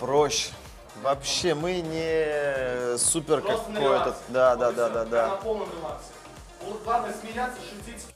Проще. Вообще мы не супер Просто какой-то. наливаться. Да, Вот да, и да, всё. да, Прям да. на полном релаксе. Вот главное смеяться, шутить.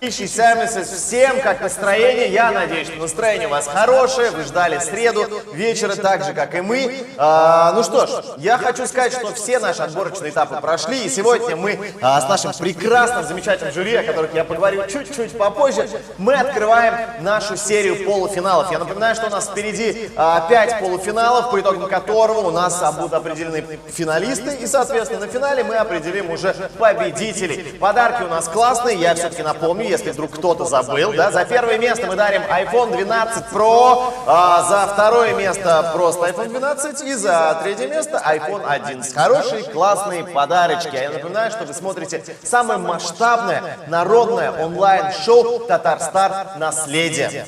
Всем как настроение? Я надеюсь, что настроение у вас хорошее. Вы ждали среду вечера так же, как и мы. Ну что ж, я хочу сказать, что все наши отборочные этапы прошли. И сегодня мы с нашим прекрасным, замечательным жюри, о которых я поговорю чуть-чуть попозже, мы открываем нашу серию полуфиналов. Я напоминаю, что у нас впереди 5 полуфиналов, по итогам которого у нас будут определены финалисты. И, соответственно, на финале мы определим уже победителей. Подарки у нас классные, я все-таки напомню, если вдруг кто-то забыл, да, за первое место мы дарим iPhone 12 Pro, за второе место просто iPhone 12 и за третье место iPhone 11. Хорошие, классные подарочки. А я напоминаю, что вы смотрите самое масштабное народное онлайн-шоу «Татарстар. Наследие».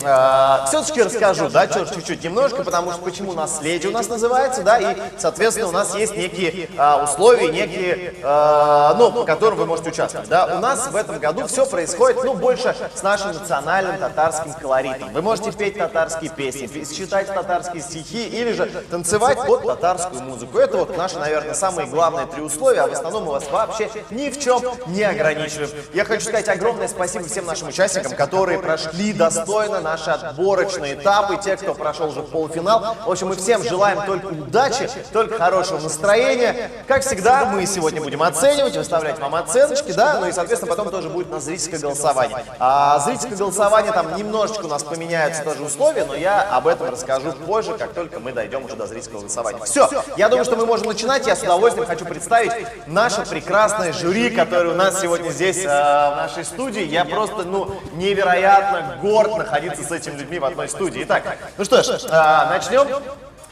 Все-таки расскажу, да, чуть-чуть немножко, потому что почему «Наследие» у нас называется, да, и, соответственно, у нас есть некие условия, некие, ну, по которым вы можете участвовать, да. У нас в этом году все происходит, ну, больше с нашим национальным татарским колоритом. Вы можете петь татарские песни, читать татарские стихи или же танцевать под татарскую музыку. Это вот наши, наверное, самые главные 3 условия, а в основном мы вас вообще ни в чем не ограничиваем. Я хочу сказать огромное спасибо всем нашим участникам, которые прошли достойно наши отборочные этапы, те, кто прошел уже в полуфинал. В общем, мы всем желаем только удачи, только хорошего настроения. Как всегда, мы сегодня будем оценивать, выставлять вам оценочки, да, ну и, соответственно, потом тоже будет на зрительское голосование. Зрительское голосование, там немножечко у нас поменяются тоже условия, но я об этом расскажу позже, как только мы дойдем уже до зрительского голосования. Все, я думаю, что мы можем начинать. Я с удовольствием хочу представить наше прекрасное жюри, которое у нас сегодня здесь в нашей студии. Я просто, ну, невероятно горд находиться с этими людьми в одной студии. Итак, ну что ж,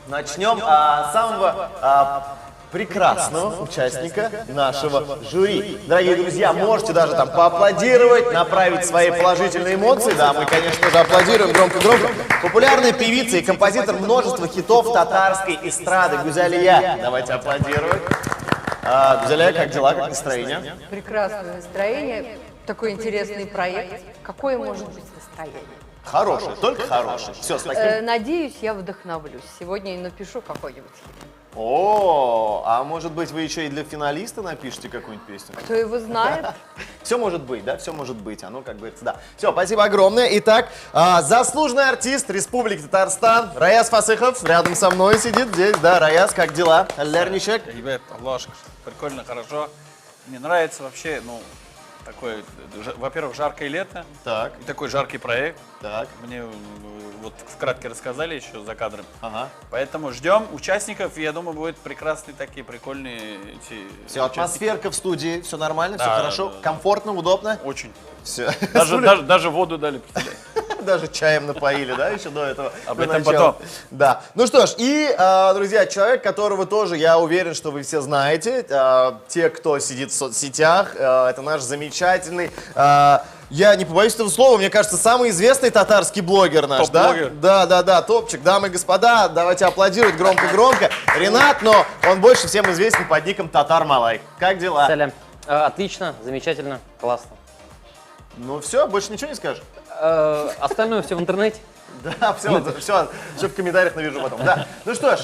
начнем с самого прекрасного участника нашего жюри. Дорогие друзья, можете даже там поаплодировать, направить свои положительные эмоции. Да, мы, конечно же, аплодируем громко-громко. Популярная певица и композитор множества хитов татарской эстрады Гузалия. Давайте аплодировать. Гузалия, как дела, как настроение? Прекрасное настроение. Такой интересный проект. Какое может быть настроение? Хорошее, только хорошее. Все, с таким. Надеюсь, я вдохновлюсь. Сегодня и напишу какой-нибудь хит. О, а может быть, вы еще и для финалиста напишите какую-нибудь песню? Кто его знает? Все может быть, да, все может быть. Оно, как говорится, да. Все, спасибо огромное. Итак, заслуженный артист Республики Татарстан Раяз Фасыхов рядом со мной сидит здесь. Да, Раяз, как дела? Аллерничек? Ребят, Аллашка, прикольно, хорошо. Мне нравится вообще, ну, такой, во-первых, жаркое лето. Так. И такой жаркий проект. Так. Мне вот вкратце рассказали еще за кадром. Ага. Поэтому ждем участников, и я думаю, будут прекрасные такие, прикольные эти Все, атмосферка в студии, все нормально, Да, все хорошо, да. комфортно, удобно? Очень. Все. Даже воду дали, представляете? Даже чаем напоили, да, еще до этого? Об до этом начала. потом. Да. Ну что ж, и, друзья, человек, которого тоже, я уверен, что вы все знаете, те, кто сидит в соцсетях, это наш замечательный, я не побоюсь этого слова, мне кажется, самый известный татарский блогер наш, да? Топ-блогер. Да, топчик, дамы и господа, давайте аплодировать громко-громко. Ренат, но он больше всем известен под ником Татар Малай. Как дела? Салям. Отлично, замечательно, классно. Ну все, больше ничего не скажешь? Остальное все в интернете. Да, все в комментариях навяжу потом. Да. Ну что ж,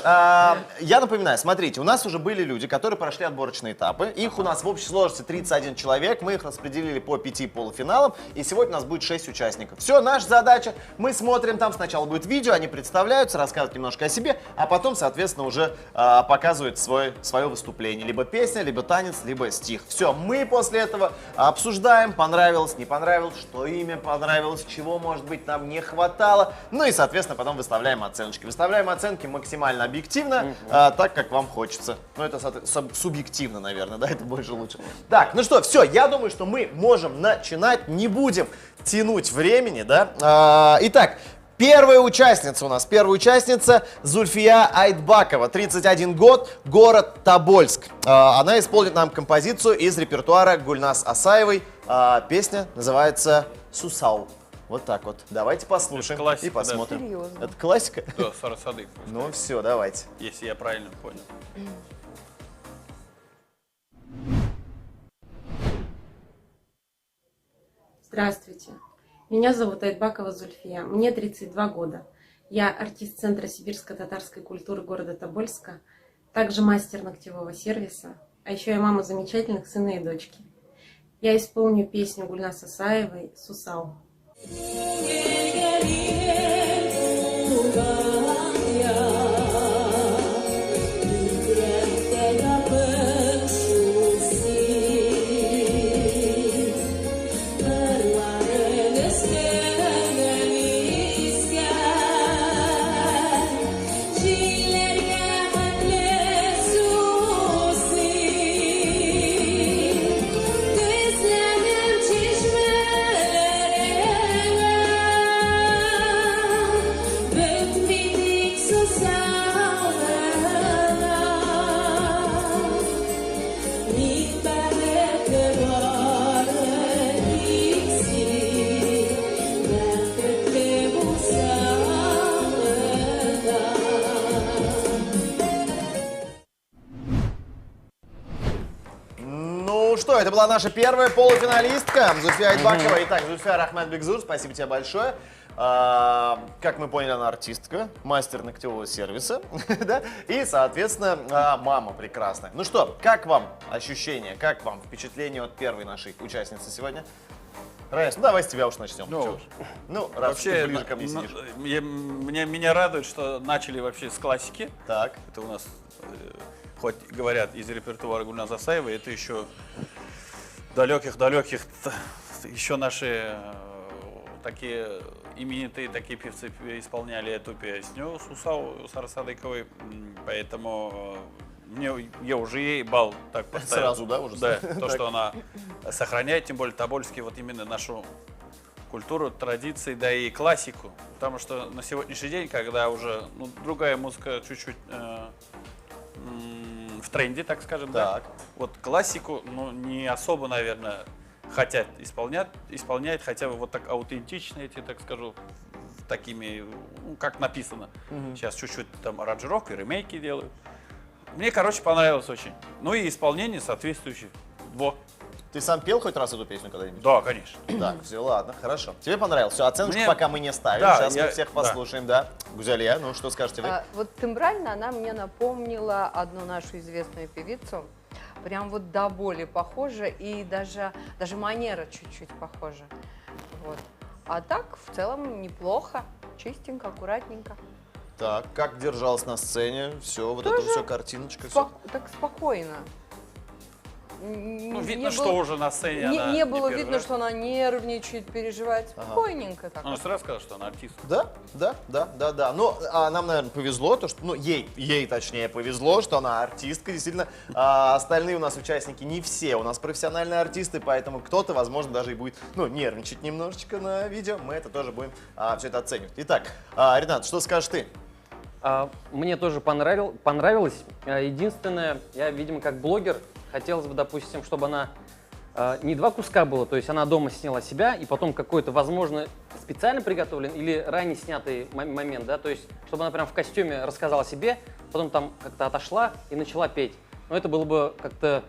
я напоминаю, смотрите, у нас уже были люди, которые прошли отборочные этапы. Их у нас в общей сложности 31 человек. Мы их распределили по 5 полуфиналам. И сегодня у нас будет 6 участников. Все, наша задача. Мы смотрим, там сначала будет видео, они представляются, рассказывают немножко о себе, а потом, соответственно, уже показывают свое выступление. Либо песня, либо танец, либо стих. Все, мы после этого обсуждаем, понравилось, не понравилось, что имя понравилось, чего, может быть, нам не хватало. Ну и, соответственно, потом выставляем оценочки. Выставляем оценки максимально объективно, так, как вам хочется. Ну, это субъективно, наверное, да, это больше лучше. Так, ну что, все, я думаю, что мы можем начинать, не будем тянуть времени, да. Итак, первая участница Зульфия Айтбакова, 31 год, город Тобольск. Она исполнит нам композицию из репертуара Гульназ Асаевой. Песня называется «Сусау». Вот так вот. Давайте послушаем классика, и посмотрим. да. Серьезно. Это классика? Да, Сарасадык. Ну все, давайте. Если я правильно понял. Здравствуйте. Меня зовут Айтбакова Зульфия. Мне 32 года. Я артист Центра сибирско-татарской культуры города Я исполню песню Гульнас Асаевой «Сусал». Ну что, это была наша первая полуфиналистка Зульфия Айтбакова. Итак, Зульфия Рахманбекзур, спасибо тебе большое. Как мы поняли, она артистка, мастер ногтевого сервиса, да? И, соответственно, мама прекрасная. Ну что, как вам ощущения, как вам впечатление от первой нашей участницы сегодня? Раис, ну давай с тебя уж начнем. Ну, Чё уж. Ну, раз вообще, ты ближе ко мне сидишь. меня радует, что начали вообще с классики. Так. Это у нас, хоть говорят из репертуара Гульназ Асаевой, это еще далеких, еще наши такие именитые такие певцы исполняли эту песню Сусау с Арсадыковой, поэтому я уже ей балл так поставил. Сразу, да, уже? Да, то, что она сохраняет, тем более Тобольский, вот именно нашу культуру, традиции, да и классику. Потому что на сегодняшний день, когда уже другая музыка чуть-чуть в тренде, так скажем, Так. да, вот классику, не особо, наверное, хотят исполнять хотя бы вот так аутентично, эти, так скажу, такими, как написано. Сейчас чуть-чуть там аранжировку, ремейки делают. Мне, короче, понравилось очень. Ну и исполнение соответствующее. Во. Ты сам пел хоть раз эту песню когда-нибудь? Да, конечно. Так, все, ладно, хорошо. Тебе понравилось? Все, оценочку Мне- пока мы не ставим. Да, Сейчас мы я- всех да. послушаем, да. Гузалия, ну что скажете вы? Вот тембрально она мне напомнила одну нашу известную певицу. Прям вот до боли похожа, и даже манера чуть-чуть похожа. Вот. А так, в целом, неплохо, чистенько, аккуратненько. Так, как держалась на сцене? Все, вот это Тоже все, картиночка, все. Так спокойно. Ну, видно, что уже на сцене она Не было первый видно, раз. что она нервничает, переживает. Спокойненько так. Она сразу сказала, что она артистка. Да. Ну, нам, наверное, повезло, то, что, ей точнее повезло, что она артистка, действительно. Остальные у нас участники не все у нас профессиональные артисты, поэтому кто-то, возможно, даже и будет, нервничать немножечко на видео. Мы это тоже будем все это оценивать. Итак, Ренат, что скажешь ты? Мне тоже понравилось. Единственное, я, видимо, как блогер, хотелось бы, допустим, чтобы она не два куска было, то есть она дома сняла себя, и потом какой-то, возможно, специально приготовлен или ранее снятый момент, да, то есть чтобы она прям в костюме рассказала себе, потом там как-то отошла и начала петь. Но это было бы как-то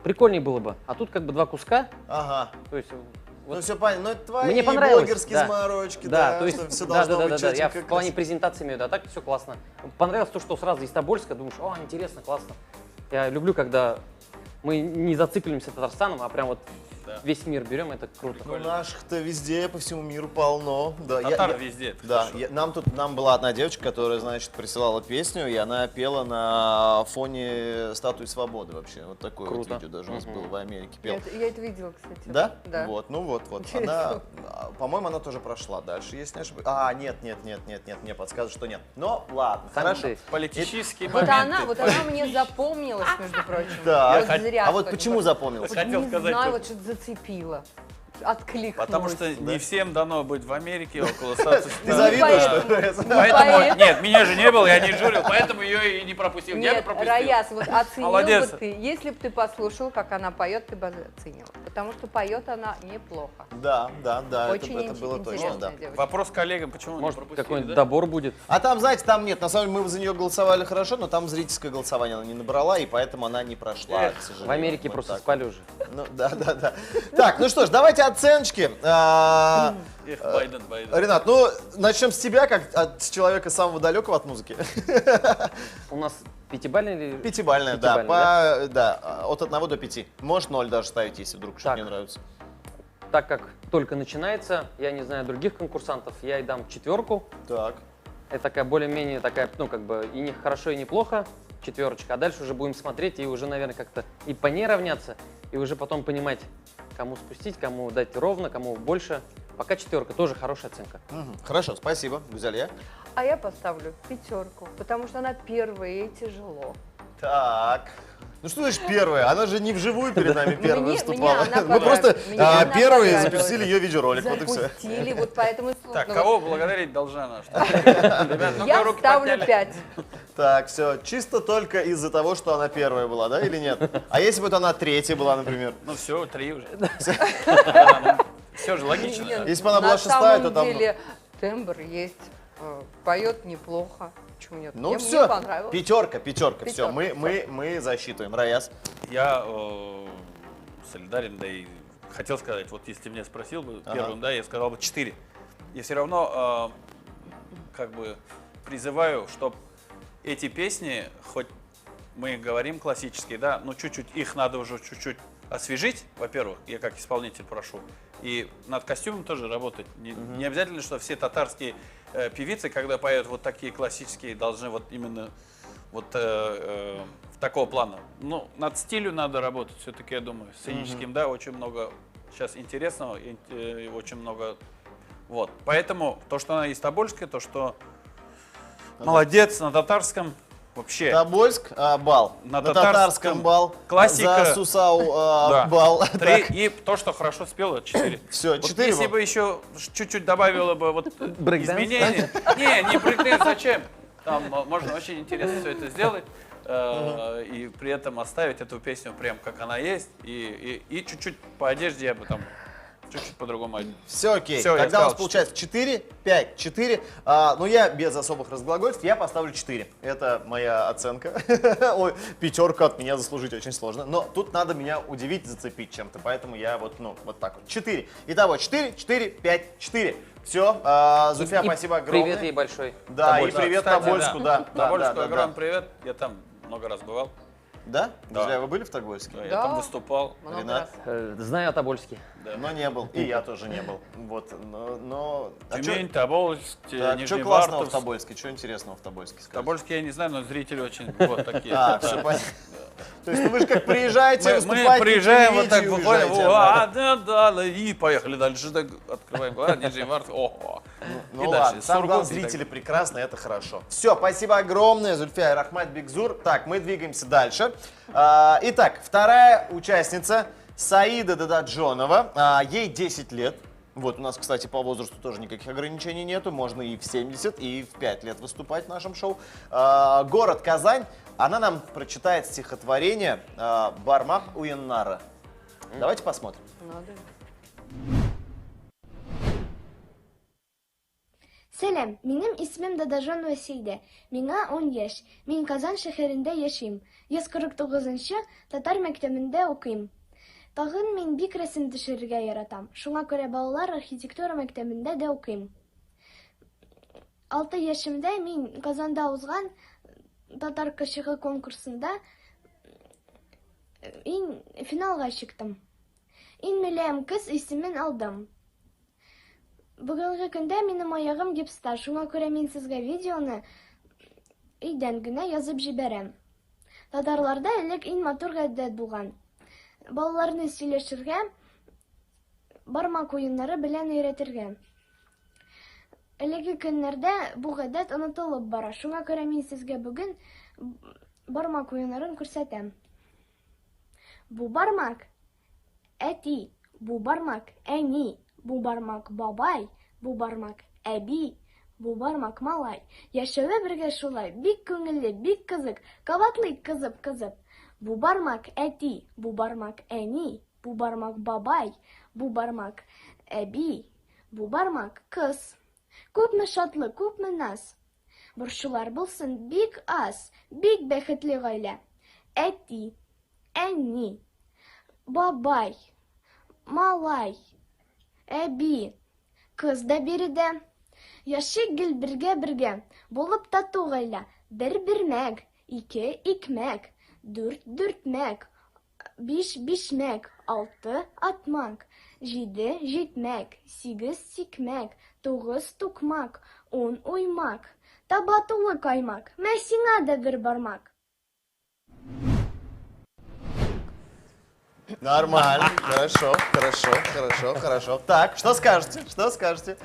прикольнее было бы. А тут как бы два куска, Ага. то есть... Вот. Ну все понятно, но это твои Мне понравилось, блогерские да. заморочки, Да, да, то есть, что все да, должно быть я четенько, в плане красиво. презентации имею, да, так все классно. Понравилось то, что сразу из Тобольска, думаешь, интересно, классно. Я люблю, когда мы не зацикливаемся Татарстаном, а прям вот весь мир берем, это круто. Ну, наших-то везде, по всему миру полно. Да, Татар везде, это Да, хорошо. нам была одна девочка, которая, значит, присылала песню, и она пела на фоне статуи свободы вообще. Вот такое Круто. вот видео даже у нас было в Америке. Я Пел. это видела, кстати. Да? Да. Вот, ну вот. Она, по-моему, она тоже прошла дальше, если не ошибаюсь. Нет, мне подсказывают, что нет. Но ладно, Сам хорошо. ты. Политические Вот моменты. она мне запомнилась, между прочим. Так, Вот зря, а вот как почему бы. запомнился? Хотел Не сказать, знаю, что- вот что-то зацепило. Откликнулась. Потому что не всем дано быть в Америке около статуса. Ты завидуешь, что ли? Поэтому, поэтому. нет, меня же не было, я не журил, поэтому ее и не пропустил. Я бы Нет, пропустил. Раяс, вот оценил Молодец. бы ты, если бы ты послушал, как она поет, ты бы оценил. Потому что поет она неплохо. Да, Очень это было точно, интересная да. девочка. Вопрос к коллегам, почему не Может, пропустили, какой-нибудь да? добор будет. А там, знаете, там нет. На самом деле мы за нее голосовали хорошо, но там зрительское голосование она не набрала, и поэтому она не прошла, к сожалению. В Америке Вот просто так. спали уже. Ну, да. Так, ну что ж, давайте оценочки. Эх, Байден. Ренат, ну, начнем с тебя, как с человека самого далекого от музыки. У нас пятибалльный или... Пятибалльная, да, Пятибалльная, да, от 1 до 5. Можешь 0 даже ставить, если вдруг что-то Так. не нравится. Так как только начинается, я не знаю других конкурсантов, я ей дам 4. Так. Это такая более-менее такая, ну, как бы и не хорошо, и не плохо, 4. А дальше уже будем смотреть и уже, наверное, как-то и по ней равняться, и уже потом понимать, кому спустить, кому дать ровно, кому больше. Пока 4, тоже хорошая оценка. Хорошо, спасибо. Гузалия. А я поставлю 5, потому что она первая и тяжело. Так. Ну что значит первая? Она же не вживую перед нами первая Мне выступала. она Мы просто меня она первые понравилась. запустили ее видеоролик, вот и все. Запустили, вот поэтому и сложно. Так, кого благодарить должна она? Ребят, ну-ка, Я руки ставлю подняли. 5. Так, все, чисто только из-за того, что она первая была, да, или нет? А если бы вот она третья была, например? Ну все, 3 уже. Все же логично. Нет, Если бы она была на шестая, самом то там- деле тембр есть, поет неплохо. Почему нет? Ну Мне все, понравилось. пятерка, все, Пятерка, мы засчитываем. Раяс. Я солидарен, да и хотел сказать, вот если ты меня спросил бы первым, да, я сказал бы 4. Я все равно как бы призываю, чтобы эти песни, хоть мы говорим классические, да, но чуть-чуть их надо уже чуть-чуть освежить, во-первых, я как исполнитель прошу, и над костюмом тоже работать. Не обязательно, что все татарские певицы, когда поют вот такие классические, должны вот именно вот такого плана. Ну, над стилем надо работать, все-таки, я думаю, сценическим, да, очень много сейчас интересного, и очень много, вот. Поэтому то, что она из Тобольска, то, что молодец, на татарском вообще. Тобольск, бал. На На татарском бал. классика. За Сусау Да. бал. 3, Так, и то, что хорошо спела, 4. Все, Вот 4 если бы еще чуть-чуть добавила бы вот Брейкданс, изменения. Не брейкданс, зачем? Там можно очень интересно все это сделать. И при этом оставить эту песню прям как она есть. И чуть-чуть по одежде я бы там чуть-чуть по-другому одел. Все окей. Всё, я Тогда у нас сказал, получается 4, 5, 4. Но я без особых разглагольств, я поставлю 4. Это моя оценка. Ой, пятерка от меня заслужить очень сложно. Но тут надо меня удивить, зацепить чем-то. Поэтому я вот так вот. 4. Итого 4, 4, 5, 4. Все, Зульфия, И спасибо огромное. Привет ей большой. Да, и Тобольску. привет Кстати, Тобольску, да. Тобольску огромный привет. Я там много раз бывал. Да? Да. Друзья, вы были в Тобольске? Да, я Да. там выступал. Много Ренат? раз. Знаю о Тобольске. Да. Но не был. И я тоже не был. Вот, но... Тюмень, Тобольск, что Нижний классного в Вартовск. Тобольске? Что интересного в Тобольске? скажите? Тобольск я не знаю, но зрители очень вот такие. А, Да. все понятно. То есть, ну вы же как приезжаете, Мы выступаете, приезжаем, вот так телевидите и выходим, уезжаете обратно. и поехали дальше. Так открываем глаза, Нижний Вартовск, ого. Ну И ладно, дальше, сам главное, Сургут и так зрители прекрасно, это хорошо. Все, спасибо огромное, Зульфия Рахмат Бигзур. Так, мы двигаемся дальше. Итак, вторая участница Саида Дададжонова. Ей 10 лет. Вот у нас, кстати, по возрасту тоже никаких ограничений нету. Можно и в 70, и в 5 лет выступать в нашем шоу. Город Казань. Она нам прочитает стихотворение «Бармак Уеннара». Давайте посмотрим. Надо. Сәлем, минем исмем Дадажон Василде. Миңа 10 яшь. Мин Казан шәһәрендә яшим. 149-нчы татар мәктәбендә укыйм. Тагын мин бик рәсем төшерергә яратам. Шуңа күрә балалар архитектура мәктәбендә дә укыйм. 6 яшемдә мин Казанда узган татар кешеге конкурсында финалга чыктым. Иң мөлаем кыз исемен алдым. Бүгенге көндә минем аягым гипста, шуңа күрә мин сезгә видеоны өйдән генә язып җибәрәм. Татарларда элек иң матур гадәт булган. Балаларны сөйләшергә, бармак уеннары белән өйрәтергә. Әлеге көннәрдә бу гадәт онытылып бара. Шуңа күрә мин сезгә бүген бармак уеннарын күрсәтәм. Бу бармак әти, бу бармак әни, бу бармак бабай, бу бармак әби, бу бармак малай. Яшәве бергә шулай, бик күңелле, бик кызык, кабатлый кызып-кызып. Бу бармак әти, бу бармак әни, бу бармак бабай, бу бармак әби, бу бармак кыз. Күпме шатлык, күпме наз. Борчулар булсын бик аз, бик бәхетле гаилә. Әти, әни, бабай, малай, әби, кыз да биредә. Яшик гел бергә, булып тату гаилә. Бер бирмәк, ике икмәк, дүрт дүртмәк, биш бишмәк, алты атмак, җиде җитмәк, сигез сикмәк, тугыз тукмак, ун уймак, таба тулы каймак, мә сиңа да бер бармак. Нормально, хорошо. Так, что скажете?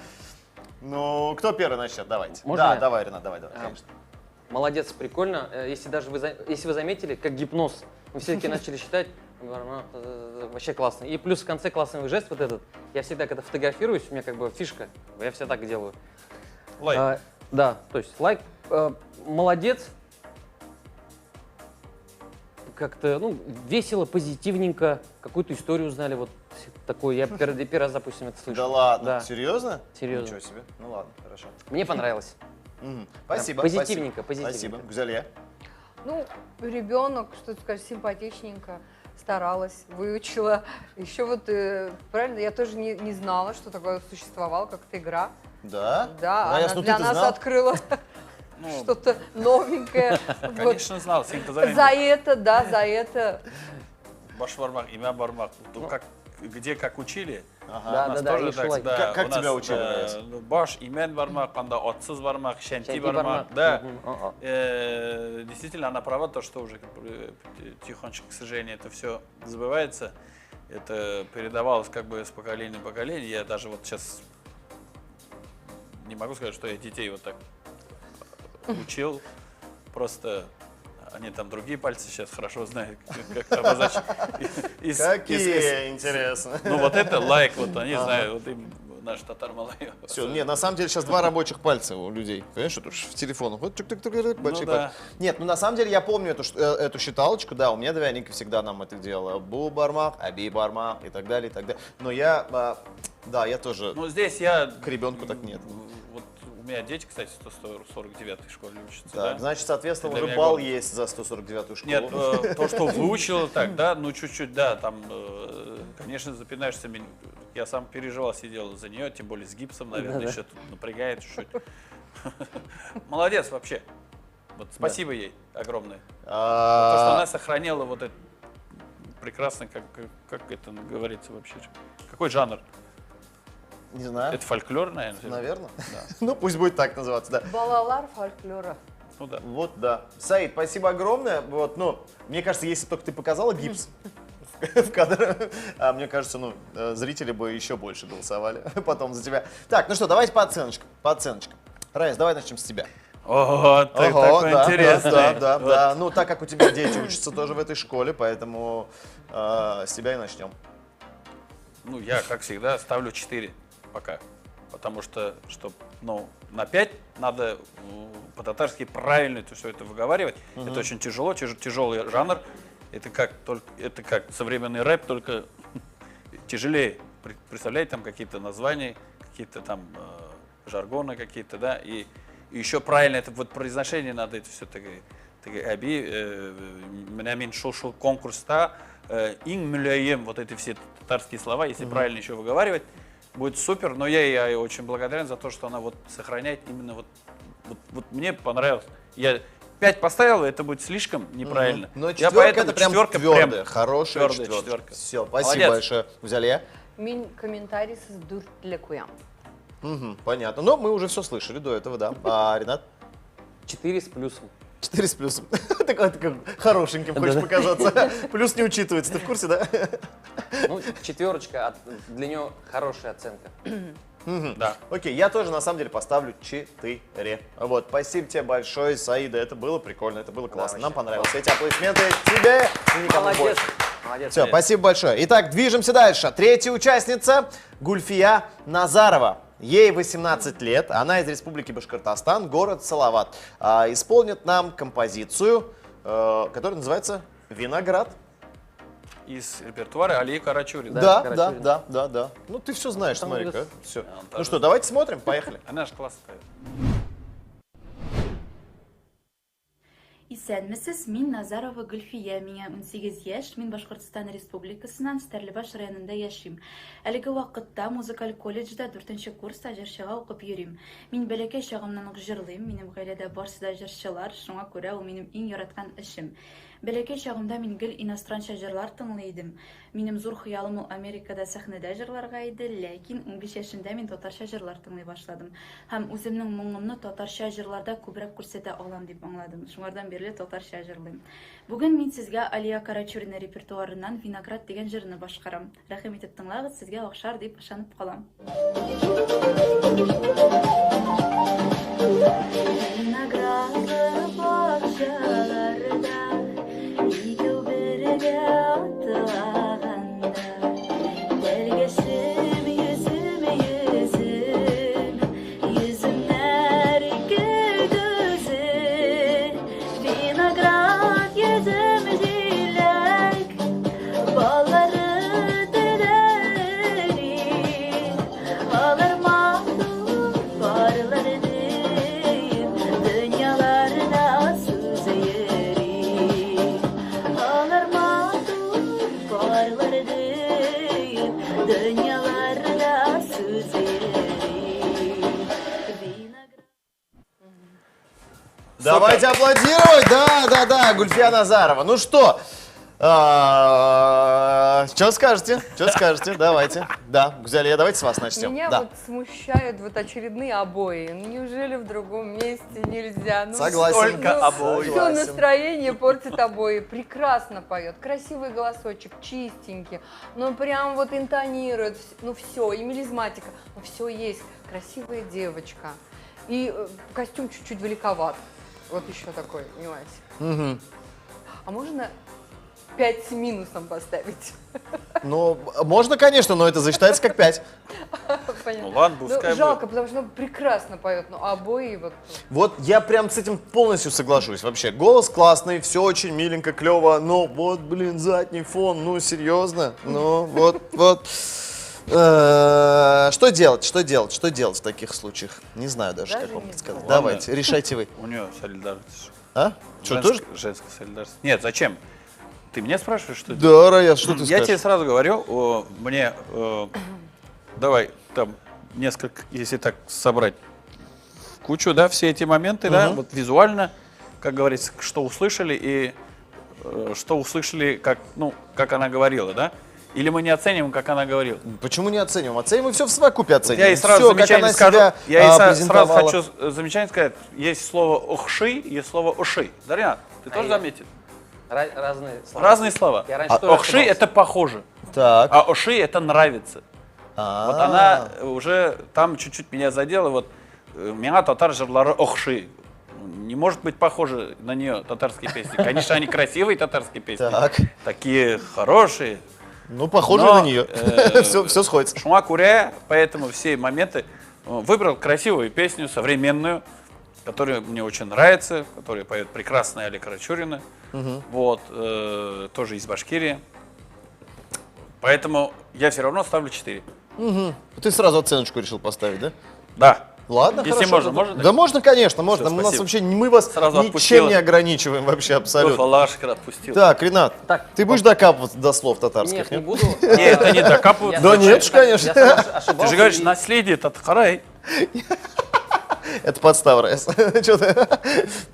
Ну, кто первый начнет? Давайте. Можно Да, я? давай, Ренат, давай, конечно. Молодец, прикольно. Если вы заметили, как гипноз, мы все-таки начали считать, вообще классно. И плюс в конце классный жест вот этот. Я всегда, когда фотографируюсь, у меня как бы фишка, я всегда так делаю. Лайк. Да, то есть лайк, молодец. Как-то, ну, весело, позитивненько, какую-то историю узнали, вот такую. Я первый раз, допустим, это слышу. Да ладно? Да. Серьезно? Серьезно. Ничего себе. Ну ладно, хорошо. Мне понравилось. Спасибо. Позитивненько, Спасибо. позитивненько. Гузалия? Ну, ребенок, что сказать, симпатичненько, старалась, выучила. Еще вот, правильно, я тоже не знала, что такое существовало, как эта игра. Да? Да, Раяс, она ну для ты-то нас знал? открыла Ну, что-то новенькое. Вот. конечно, знал. За это. Баш бармак, имя бармак. Ну, где как учили. Да, у нас да, тоже и так, шулай. да, Как у нас, тебя учили, Раяс? Баш, имен бармак, анда отсыз бармак, шанти Шанти бармак. бармак. Да. Мгм. Действительно, она права, то, что уже тихонечко, к сожалению, это все забывается. Это передавалось как бы с поколения в поколение. Я даже вот сейчас не могу сказать, что я детей вот так учил. Просто они там другие пальцы сейчас хорошо знают, как обозначить. Какие интересно. Ну вот это лайк, вот они знают, вот им наш татар малай. Все, нет, на самом деле сейчас два рабочих пальца у людей. Понимаешь, это в телефонах. Вот чик-чик-чик, большие да. пальцы. Нет, ну на самом деле я помню эту считалочку, да, у меня двойник всегда нам это делала. Бу бармак, аби бармак и так далее, и так далее. Но я, да, я тоже Ну здесь я... к ребенку так нет. Вот у меня дети, кстати, 149-й школе учатся. Так, да? значит, соответственно, Для уже меня балл гордость. есть за 149-ю школу. Нет, то, что выучил, так, да, ну чуть-чуть, да, там, конечно, запинаешься. Я сам переживал, сидел за нее, тем более с гипсом, наверное, Да-да. еще тут напрягает чуть-чуть. Молодец вообще. Вот спасибо ей огромное. То, что она сохранила вот это прекрасно, как это говорится вообще. Какой жанр? Не знаю. Это фольклор, наверное? Наверное. Да. Ну, пусть будет так называться, да. Балалар фольклора. Ну да. Вот, да. Саид, спасибо огромное. Вот, ну, мне кажется, если только ты показала гипс в кадр, мне кажется, ну, зрители бы еще больше голосовали потом за тебя. Так, ну что, давайте по оценочкам. Раис, давай начнем с тебя. Ого, ты Ого, такой да, интересный. Да. Вот. Ну, так как у тебя дети учатся тоже в этой школе, поэтому с тебя и начнем. Ну, я, как всегда, ставлю 4 пока. Потому что, ну, на 5 надо по-татарски правильно все это выговаривать. Это очень тяжело, тяжелый жанр. Это как современный рэп, только тяжелее. Представляете, там какие-то названия, какие-то там жаргоны какие-то, да, и еще правильно это вот произношение надо это все таки аби, мен шул конкурста, ин мюлеем, вот эти все татарские слова, если правильно еще выговаривать, будет супер. Но я ей очень благодарен за то, что она вот сохраняет именно вот мне понравилось. Я 5 поставил, это будет слишком неправильно. Но Я четверка поэтому это прям четверка твердая, хорошая твердая четверка. четверка. Все, спасибо Молодец. большое. Гузалия? Min комментарий с дуртлекуям. Понятно. Но мы уже все слышали до этого, да. А Ренат? 4 с плюсом. 4 с плюсом. Такой хорошеньким хочешь показаться. Плюс не учитывается, ты в курсе, да? Ну, 4, для нее хорошая оценка. Да. Окей, я тоже на самом деле поставлю 4. Вот, спасибо тебе большое, Саида. Это было прикольно, это было классно. Нам понравилось. Эти аплодисменты тебе и никому Молодец. больше. Молодец. Все, спасибо большое. Итак, движемся дальше. Третья участница Гульфия Назарова. Ей 18 лет, она из Республики Башкортостан, город Салават. Исполнит нам композицию, которая называется «Виноград». Из репертуара Алии Карачури. Да. Карачурин. Ну, ты все знаешь, Там смотри-ка. вот- Все. он Ну тоже- что, давайте смотрим, поехали. Она же классная. Из Сәлмісіз, мен Назарова Гүлфия, миңа 18 яш, мен Башқұртстан Республикасынан Стәрлібаш районында яшим. Әлігі вақытта музыкаль колледжда 4-ші курста жыршыға оқып йөрим. Мен бәләкәй шағымнан ук жырлыйм, минем гаиләдә барысы да жырчылар, шуңа күрә ул минем иң яраткан эшем. Бәләкәй шагымда мин гел иностранча җырлар тыңлый идем. Минем зур хыялым ул Америкада сәхнәдә җырларга иде, ләкин 15 яшендә мин татарча җырлар тыңлый башладым. Һәм үземнең моңымны татарча җырларда күбрәк күрсәтә алам дип аңладым. Шуңардан бирле татарча җырлыйм. Бүген мин сезгә Алия Карачурина репертуарыннан Виноград дигән җырны башкарам. Рәхим итеп тыңлагыз, сезгә охшар дип ышанып калам. Давайте аплодировать. Да, Гульфия Назарова. Ну что, что скажете? Давайте. Да, Гузалия, давайте с вас начнем. Меня да. вот смущают вот очередные обои. Ну, неужели в другом месте нельзя? Ну, Согласен. Только обои. Все настроение портит обои. Прекрасно поет, красивый голосочек, чистенький. Ну, прям вот интонирует. Ну, все, и мелизматика. Ну, все есть. Красивая девочка. И костюм чуть-чуть великоват. Вот еще такой нюансик. Угу. А можно 5 с минусом поставить? Ну, можно, конечно, но это засчитается как 5. Понятно. Ну ладно, пускай будет. Жалко, потому что прекрасно поет, но обои вот... Вот я прям с этим полностью соглашусь вообще. Голос классный, все очень миленько, клево, но вот, блин, задний фон, ну, серьезно, ну, вот. Что делать в таких случаях? Не знаю даже, Даже как вам не подсказать. знаю. Давайте, решайте вы. У нее солидарность. А? Что, тоже? Женская солидарность. Нет, зачем? Ты меня спрашиваешь, что Да, Рая, что ты Я скажешь? тебе сразу говорю, мне, давай, там, несколько, если так собрать кучу, да, все эти моменты, да, вот визуально, как говорится, что услышали и что услышали, как, ну, как она говорила, да? Или мы не оцениваем, как она говорила? Почему не оцениваем? Оцениваем все в совокупе оцениваем. Я ей сразу Всё, как замечание она скажу. себя, Я ей сразу презентовала. хочу замечание сказать. Есть слово «охши», есть слово «оши». Дарьяна, ты тоже заметил? Разные слова. Разные слова. Я раньше тоже «Охши» — ошибался. это похоже, Так. а «оши» — это нравится. А. Вот она уже там чуть-чуть меня задела. Вот меня татар жырлары «охши». Не может быть похоже на нее татарские песни. Конечно, они красивые татарские песни. Так. Такие хорошие. Ну, похоже Но, на нее. Все сходится. Шума Куря, поэтому все моменты выбрал красивую песню, современную, которая мне очень нравится, которую поет прекрасная Алия Карачурина. Вот, тоже из Башкирии. Поэтому я все равно ставлю 4. Ты сразу оценочку решил поставить, да? Да. Ладно, Если хорошо. можно, можно? Да можно, конечно, можно. Всё, У нас спасибо. вообще, мы вас Сразу ничем отпустила. не ограничиваем вообще абсолютно. Лашкар отпустил. Так, Ренат, Так, ты будешь докапываться до слов татарских, Нет, не нет? буду. Не, это не докапываться. Да нет ж, конечно. Ты же говоришь, наследие Татхарай. Это подстава, Райс. Чё ты?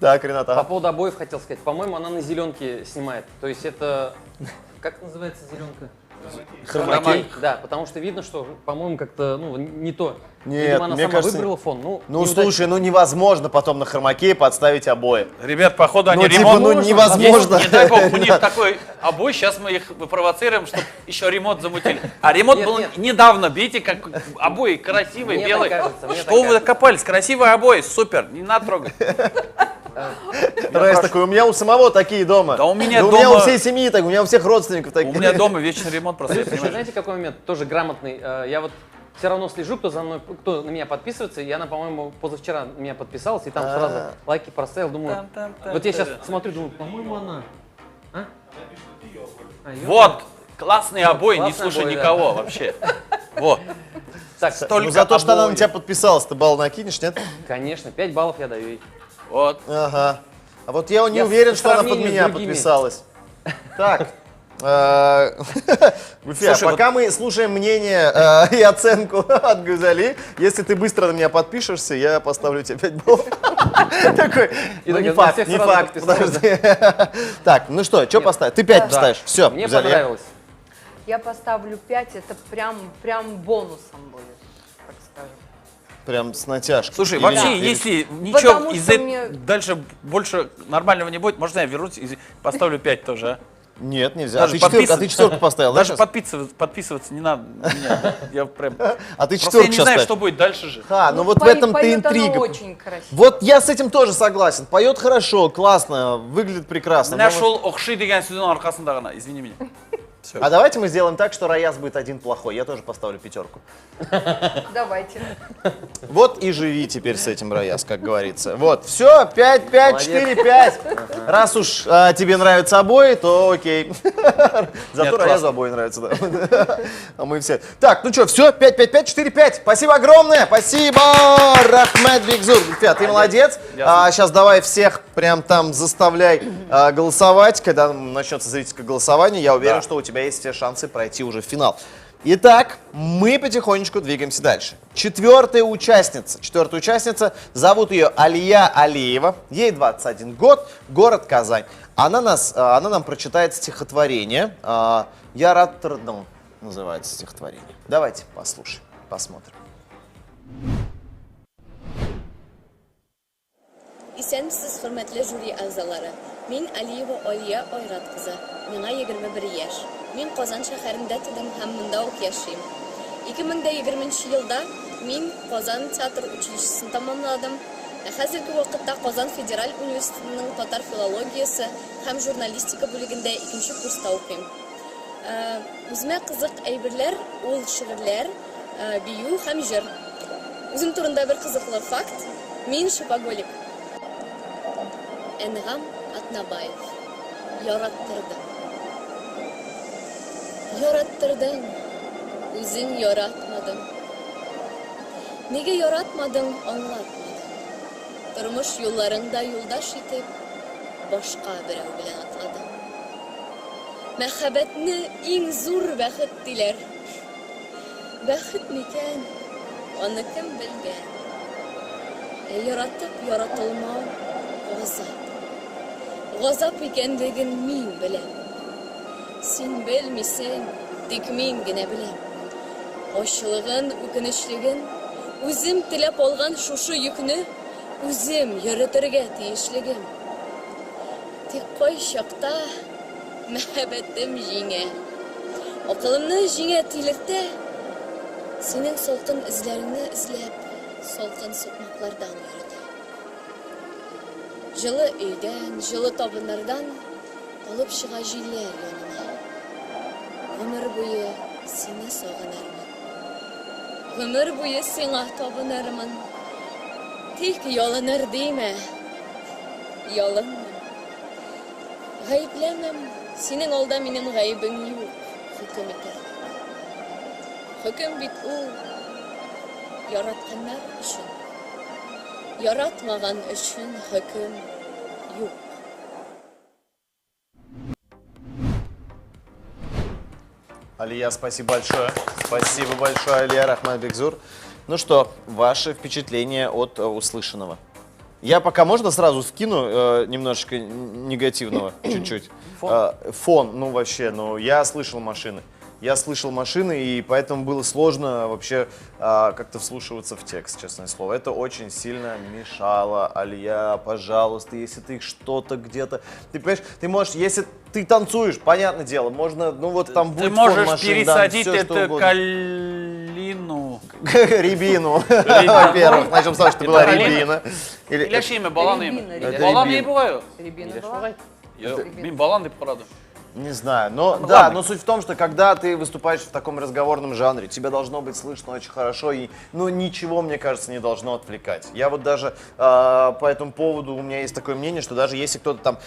Так, Ренат, По ага. поводу обоев хотел сказать. По-моему, она на зеленке снимает. То есть это... Как называется зеленка? Хромакей. Да, потому что видно, что, по-моему, как-то ну, не то. Нет, Видимо, она мне сама кажется, выбрала фон. Ну, неудачно. слушай, ну невозможно потом на хромакее подставить обои. Ребят, походу, они Ну, типа, ремонт... ну, невозможно. Если, не дай бог, у них такой обой, сейчас мы их провоцируем, чтобы еще ремонт замутили. А ремонт Нет, был нет. недавно, видите, как обои красивые, Мне белые. так кажется, мне Что так вы кажется. докопались? Красивые обои, супер, не надо трогать. Райс такой, у меня у самого такие дома. Да у меня У меня у дома- всей семьи так, у меня у всех родственников У такие. меня дома вечный ремонт просто, Еще понимаешь? знаете, какой момент? Тоже грамотный. Я вот все равно слежу, кто за мной, кто на меня подписывается. И она, по-моему, позавчера на меня подписалась, и там сразу лайки проставил. Думаю, вот я сейчас смотрю, думаю, по-моему, она. А? Вот, классные обои, не классные слушай обои, да. никого вообще. Вот. Так, Столько Ну за то, что она на обоев. тебя подписалась, ты балл накинешь, нет? конечно, 5 баллов я даю ей. Вот. Ага. А вот я не Я уверен, в что она под сравнении с меня другими. подписалась. Так. Гульфия, Слушай, пока мы слушаем мнение и оценку от Гузали, если ты быстро на меня подпишешься, я поставлю тебе 5 баллов. Такой, ну не на факт, всех не сразу факт, подписался. подожди. Так, ну что поставить? Ты 5 поставишь. Все, Мне понравилось. Я поставлю 5, это прям бонусом будет, так скажем. Прям с натяжкой. Слушай, Или вообще, нет? если ничего Потому из что этого мне- дальше больше нормального не будет, можно я вернусь и поставлю 5 тоже, а? Нет, нельзя. Даже А ты четверку поставил, да, Даже сейчас? подписываться не надо. Меня, да. Я прям... А ты Просто четверку я не сейчас знаю, ставишь. что будет дальше же. Ну вот в Поет этом-то она интрига. очень красиво. Вот я с этим тоже согласен. Поет хорошо, классно, выглядит прекрасно. Но Нашел Охши деген сөздің арқасында ғана, извини меня. А давайте мы сделаем так, что Раяз будет один плохой. Я тоже поставлю 5. Давайте. Вот и живи теперь с этим, Раяз, как говорится. Вот, все, 5, 5, 4, 5. Раз уж тебе нравятся обои, то окей. Зато Нет, Раязу классно. обои нравятся, да. А мы все. Так, ну что, все, 5, 5, 5, 4, 5. Спасибо огромное, спасибо, Рахмет Бигзур. Гульфия, ты молодец. Сейчас давай всех прям там заставляй голосовать. Когда начнется зрительское голосование, я уверен, что у тебя есть все шансы пройти уже в финал. Итак, мы потихонечку двигаемся дальше. Четвертая участница, зовут ее Алия Алиева, ей 21 год, город Казань. Она нам прочитает стихотворение. «Я рад трудом» называется стихотворение. Давайте послушаем, посмотрим. Исәнмесез, хөрмәтле жюри әгъзалары. Мин Алиева Алия Айрат кызы. Миңа 21 яшь. Мин Казан шәһәрендә тудым һәм монда ук яшим. 2020 елда мин Казан театр училищесын тамамладым. Хәзерге вакытта Казан федераль университетының татар филологиясе һәм журналистика бүлегендә 2нче курста укыйм. Үземә кызык әйберләр, ул шигырьләр, бию һәм җыр. Үзем турында бер кызыклы факт. Мин шопоголик. Энгам Атнабаев. Яраттырдым. Яраттырдың, үзең яратмадың. Нигә яратмадың, аңлатмадың. Тормыш юлларыңда юлдаш итеп, башка берәү белән атладың. Мәхәббәтне иң зур бәхет диләр. Бәхет микән, аны кем белгән? Яратып яратылмау газап. Газап икәнлеген мин беләм. Син белмисең, тик мин генә беләм. Ачылыгын, үкенечлеген, үзем теләп алган шушы йөкне үзем йөртергә тиешлегем. Тик кай чакта мәхәббәтем җиңә. Акылымны җиңә тилектә, синең салкын эзләреңне эзләп, салкын сукмаклардан йөртә. Жылы өйдән, жылы табыннардан алып чыга җилләр янына. Гомер буе сине сагынырмын. Гомер буе сиңа табынырмын. Тик ялыныр димә. Ялынмын. Гаепләнәм, синең алда минем гаебем юк. Хөкем итәр. Хөкем бит ул яратканнар өчен. Яратмаган өчен хөкем юк. Алия, спасибо большое. Спасибо большое, Алия Рахмет Бигзур. Ну что, ваши впечатления от услышанного? Я пока можно сразу скину немножечко негативного, чуть-чуть. Фон, ну вообще, ну я слышал машины. И поэтому было сложно вообще как-то вслушиваться в текст, честное слово. Это очень сильно мешало. Алия, пожалуйста, если ты что-то где-то... Ты понимаешь, ты можешь, если ты танцуешь, понятное дело, можно, ну вот там Ты будет фон можешь машин, да, пересадить всё, что это угодно. калину. Рябину, во-первых. Начнем с того, что была Калина. рябина. Или ше баланы Рябина, ема. рябина. Баланы ей бываю. Рябина была? Мен балан деп қарадым. Не знаю, но Ну, да, ладно. но суть в том, что когда ты выступаешь в таком разговорном жанре, тебя должно быть слышно очень хорошо, и ну ничего, мне кажется, не должно отвлекать. Я вот даже по этому поводу, у меня есть такое мнение, что даже если кто-то там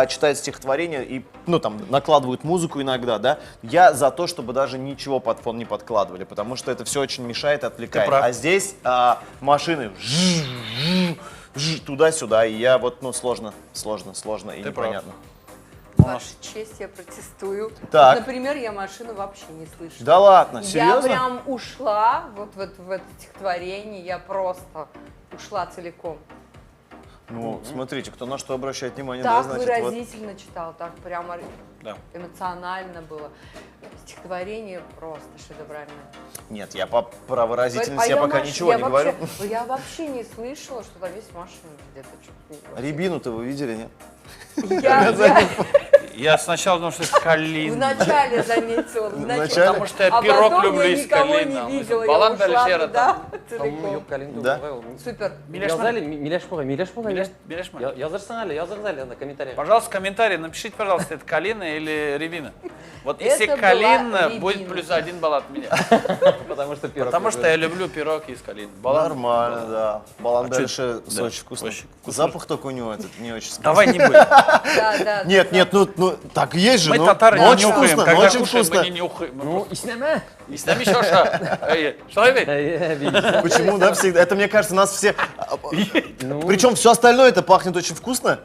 читает стихотворение и, ну там, накладывают музыку иногда, да, я за то, чтобы даже ничего под фон не подкладывали, потому что это все очень мешает и отвлекает. прав. А здесь машины туда-сюда, и я вот, ну, сложно и Ты непонятно. Ваша честь, я протестую. Так. Например, я машину вообще не слышу. Да ладно, Я серьезно? прям ушла в это стихотворение, я просто ушла целиком. Ну, смотрите, кто на что обращает внимание, Так да, значит, вот. выразительно читал, так прямо Да. эмоционально было. Стихотворение просто шедевральное. Нет, я про выразительность А я пока вообще- ничего не говорю. Я вообще не слышала, что там есть машина где-то. что-то. Рябину-то вы видели, нет? Я Я сначала думал, что это калина. вначале заметила. Вначале? Потому что я А пирог потом люблю я из никого калина. не видела, Балан я ушла Бельшера туда там. целиком. Да? Супер. Yazali, Milashpoga. Милешма. Yazırsana, yazırsana на комментариях. Пожалуйста, комментарий, напишите, пожалуйста, это калина или рябина. Вот Это если была калина, рябина. будет +1 балл от меня. Потому что пирог. Потому что я люблю пирог из калины. Балан- Нормально, да. Балан А чё- дальше да, очень вкусный. очень вкусно. Запах только у него этот не очень вкусный. Давай не будем. Да. Нет, ну, так и есть же, Мы ну, татары ну, не очень нюхаем. вкусно, Когда очень кушаем, вкусно. мы не нюхаем. Мы Ну, иснеме. просто- И с нами Шоша. Что это? Почему, да, всегда? Это, мне кажется, нас все... Ну, Причем все остальное это пахнет очень вкусно.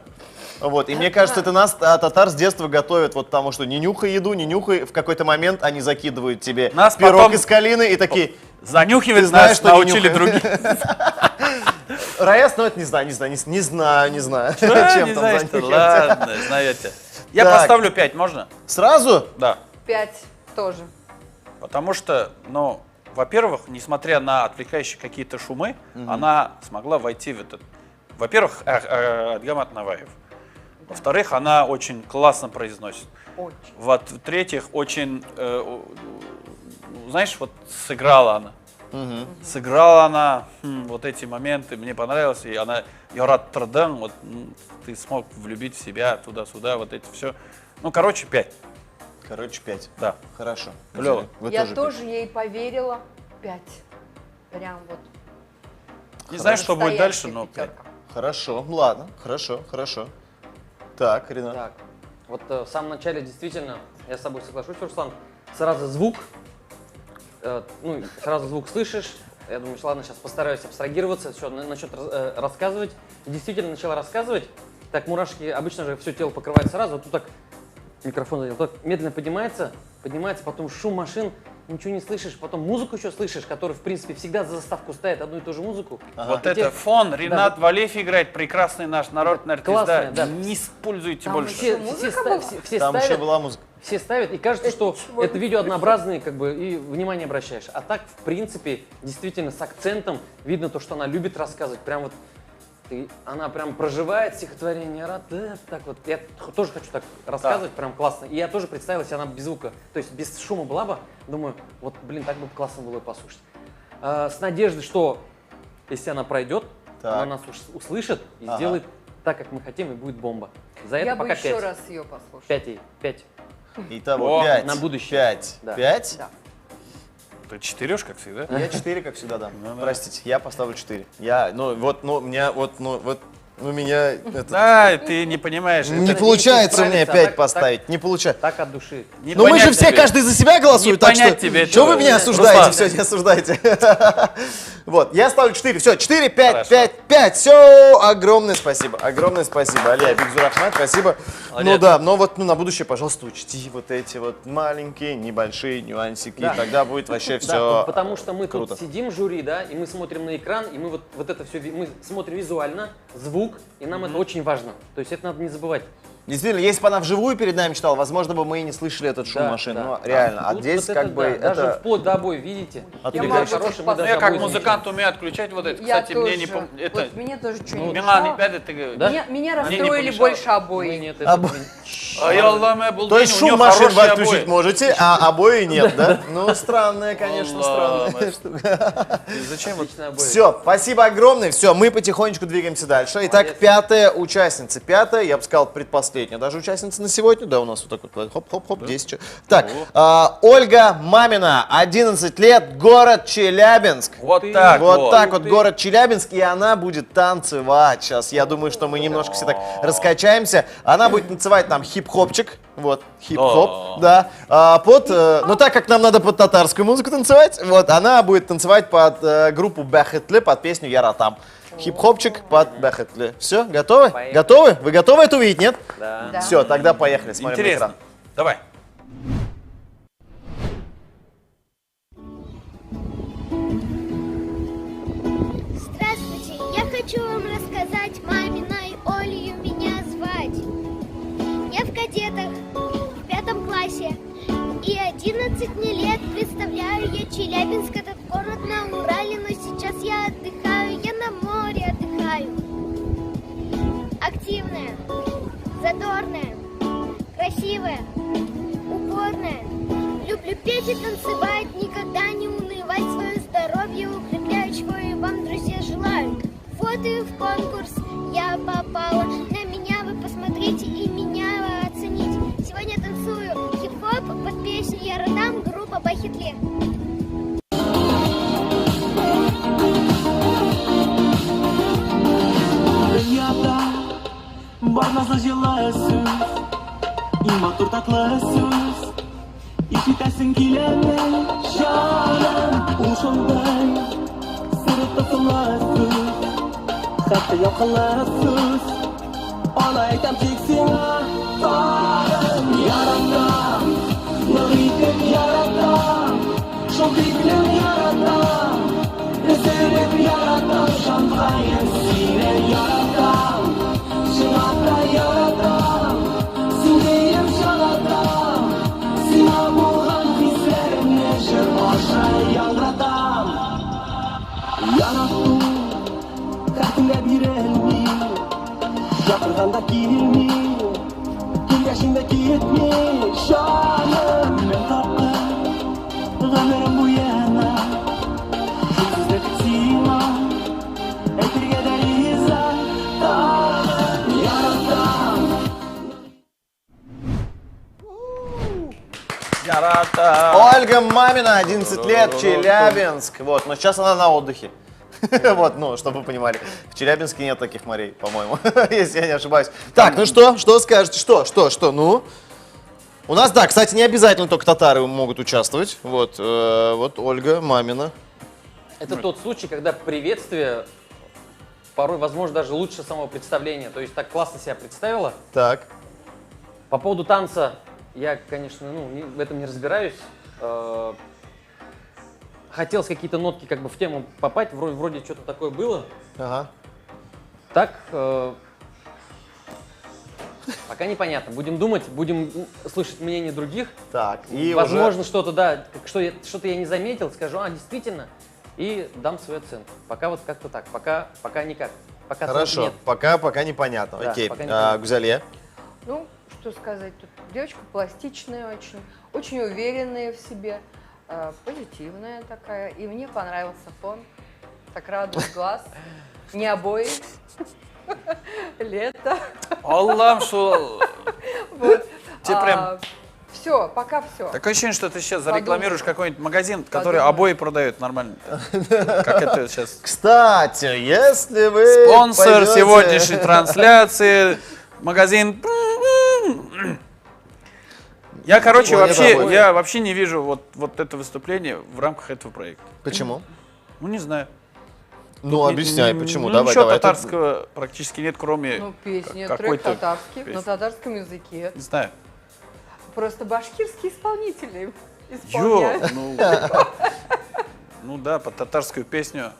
Вот, и мне кажется, это нас, татар, с детства готовят вот потому, что не нюхай еду, не нюхай. В какой-то момент они закидывают тебе Нас пирог потом- из калины и такие... Занюхивать Ты знаешь, нас что не научили нюхаем. другие. Раэс, ну это не знаю. Да, Чем не там знаешь ты, занюхивать. ладно, знаете. Я Так. поставлю 5, можно? Сразу? Да. 5 тоже. Потому что, ну, во-первых, несмотря на отвлекающие какие-то шумы, она смогла войти в этот... Во-первых, Адгамат Наваев. Во-вторых, она очень классно произносит. Очень. В-третьих, очень, знаешь, вот сыграла она. Сыграла она вот эти моменты, мне понравилось, и она Йорат Траден, вот ты смог влюбить в себя туда-сюда, вот эти все. Ну, короче, 5. Короче, 5. Да. Хорошо. Клево. Вы Я тоже тоже ей поверила. 5. Прям вот. Не знаю, что будет дальше, настоящая но 5. пятерка. Хорошо, ладно, хорошо. Так, Ренат. Так, вот в самом начале действительно, я с собой соглашусь, Руслан, сразу звук, сразу звук слышишь, я думаю, ладно, сейчас постараюсь абстрагироваться, все, начнет рассказывать, и действительно начала рассказывать, так мурашки, обычно же все тело покрывает сразу, а тут так микрофон задел, так медленно поднимается, потом шум машин, ничего не слышишь, потом музыку еще слышишь, которая, в принципе, всегда за заставку ставит одну и ту же музыку. Вот И это те- фон, Ренат вот- Валеев играет, прекрасный наш народный артист, классная, да. да. Не используйте Там больше. еще- Все, Музыка все, была? все Там еще ставят, была музыка. все ставят, и кажется, что чего это видео однообразное, как бы, и внимание обращаешь. А так, в принципе, действительно, с акцентом видно то, что она любит рассказывать. Прям вот, она прям проживает стихотворение, так вот. Я тоже хочу так рассказывать, прям классно. И я тоже представила себе, она без звука, то есть без шума была бы, думаю, вот, блин, так бы классно было послушать. С надеждой, что если она пройдет, Так. она нас услышит и Ага. сделает так, как мы хотим, и будет бомба. За это Я бы пока еще 5. раз ее послушала. 5 ей, 5. Итого О, 5. на будущее. 5. Да. 5? Да. Ты четырешь, как всегда? Я 4, как всегда, да. Ну да. Простите, я поставлю 4. Я, меня это... Да, ты не понимаешь. Не это получается у меня справиться, а 5 так- поставить, не получается. Так от души. не Ну мы понять же все, тебе. каждый за себя голосует, Не так что... понять тебе Что этого. вы меня осуждаете? Руслан. Все, не осуждайте. Вот, я ставлю 4. Все, 4, 5, Хорошо. 5, 5. Все, огромное спасибо. Огромное спасибо. Алия Бигзурахмат, спасибо. Ну Молодец. да, но вот на будущее, пожалуйста, учти вот эти вот маленькие, небольшие нюансики. Да. Тогда будет вообще Да, все потому что мы круто. тут сидим, жюри, да, и мы смотрим на экран, и мы вот это все, мы смотрим визуально, звук, и нам это очень важно. То есть это надо не забывать. Действительно, если бы она вживую перед нами читала, возможно бы мы и не слышали этот шум Да, машин. да. Ну, реально. А Тут здесь вот как это, бы да, это... даже вплоть до обоев, видите? Отвлекающий. Или хороший, мы Ну, даже Я как обои музыкант умею отключать вот это. Я Кстати, мне не тоже. пом... Это... Вот мне тоже что-нибудь Ну, Милан, мешало. ребята, ты... Да? Меня Мне не расстроили помешало. больше обои. Мы нет, это Обои. Ай, Аллах, был То есть день, у шум неё машин вы хорошие отключить обои. можете, а обои нет, да? Ну, странная, конечно, Аллах, странная штука. Ты Зачем вот... отличные обои. Все, спасибо огромное. Все, мы потихонечку двигаемся дальше. Итак, Молодец. пятая участница. Пятая, я бы сказал, предпоследняя даже участница на сегодня. Да, у нас вот так вот, хоп-хоп-хоп, 10 человек. Так, Ольга Мамина, 11 лет, город Челябинск. Вот так Вот вот. так вот, город Челябинск, и она будет танцевать. Сейчас, я думаю, что мы немножко все так раскачаемся. Она будет танцевать там хип-хопчик, вот, хип-хоп, да. Ну, так как нам надо под татарскую музыку танцевать, вот, она будет танцевать под группу Бахетле, под песню Яратам. Хип-хопчик под Бехетли. Все, готовы? Поехали. Готовы? Вы готовы это увидеть, нет? Да. Да. Все, тогда поехали, смотрим на Интересно. экран. Давай. Здравствуйте, я хочу вам рассказать маминой Олью меня звать. Я в кадетах, в 5 классе, и 11 мне лет. Представляю я Челябинск, этот город на Урале, но сейчас я отдыхаю, я на море отдыхаю. Активная, задорная, красивая, упорная. Люблю петь и танцевать, никогда не унывать, свое здоровье укрепляю, чего и вам, друзья, желаю. Вот и в конкурс я попала, на меня вы посмотрите и меня оцените. Сегодня танцую хип-хоп под песню «Я родам», группа Бахетли. Dünyada var nazlı yıllar söz İmatur tatlı söz İşitesin kileme şanım Uşunday Sırıtta sılası Hatta yakınlar söz Ona etem çeksine Tarım Yaratam Nığıtık yaratam Şol fikrim yaratam Reserv yaratam Şampanya sine yaratam Şınata yaratam Sindeyim şalatam Sina bulan hislerim neşir başa yalratam Yarattım Kalbine bir elmi Yapırganda kilmi Kil yaşındaki yetmiş Şanım ben tatlı Gamerim bu yana Sizde fiksima Etirge deriza Tarım Yaratam Ольга Мамина, 11 лет, Челябинск. Вот, но сейчас она на отдыхе. Вот, ну, чтобы вы понимали. В Челябинске нет таких морей, по-моему, если я не ошибаюсь. Так, ну что скажете? Что, ну? У нас, да, кстати, не обязательно только татары могут участвовать. Вот, вот Ольга Мамина. Это тот случай, когда приветствие порой, возможно, даже лучше самого представления. То есть так классно себя представила. Так. По поводу танца я, конечно, в этом не разбираюсь. Хотелось какие-то нотки как бы в тему попасть, вроде что-то такое было. Ага. Так, пока непонятно. Будем думать, будем слышать мнение других. Так, и возможно, что-то, да, что-то я не заметил, скажу, действительно, и дам свою оценку. Пока вот как-то так, пока никак. Пока хорошо, нет. пока непонятно. Да, окей, пока непонятно. Гузалье? Ну, что сказать, тут девочка пластичная очень, очень уверенная в себе, позитивная такая. И мне понравился фон, так радует глаз. Не обои, лето. Аллам, что... Вот. Тебе прям... Все, пока все. Такое ощущение, что ты сейчас зарекламируешь какой-нибудь магазин, который Подумай. обои продает нормально. Как это сейчас... Кстати, если вы Спонсор пойдете- сегодняшней трансляции, магазин... Я, короче, Ой, это обои. я вообще не вижу вот это выступление в рамках этого проекта. Почему? Ну, не знаю. Ну, объясняй, почему. Ну, Давай, ничего давай. татарского практически нет, кроме Ну, песня, трек какой-то... татарский, песни. на татарском языке. Не знаю. Просто башкирские исполнители Ё, исполняют. ну да, под татарскую песню.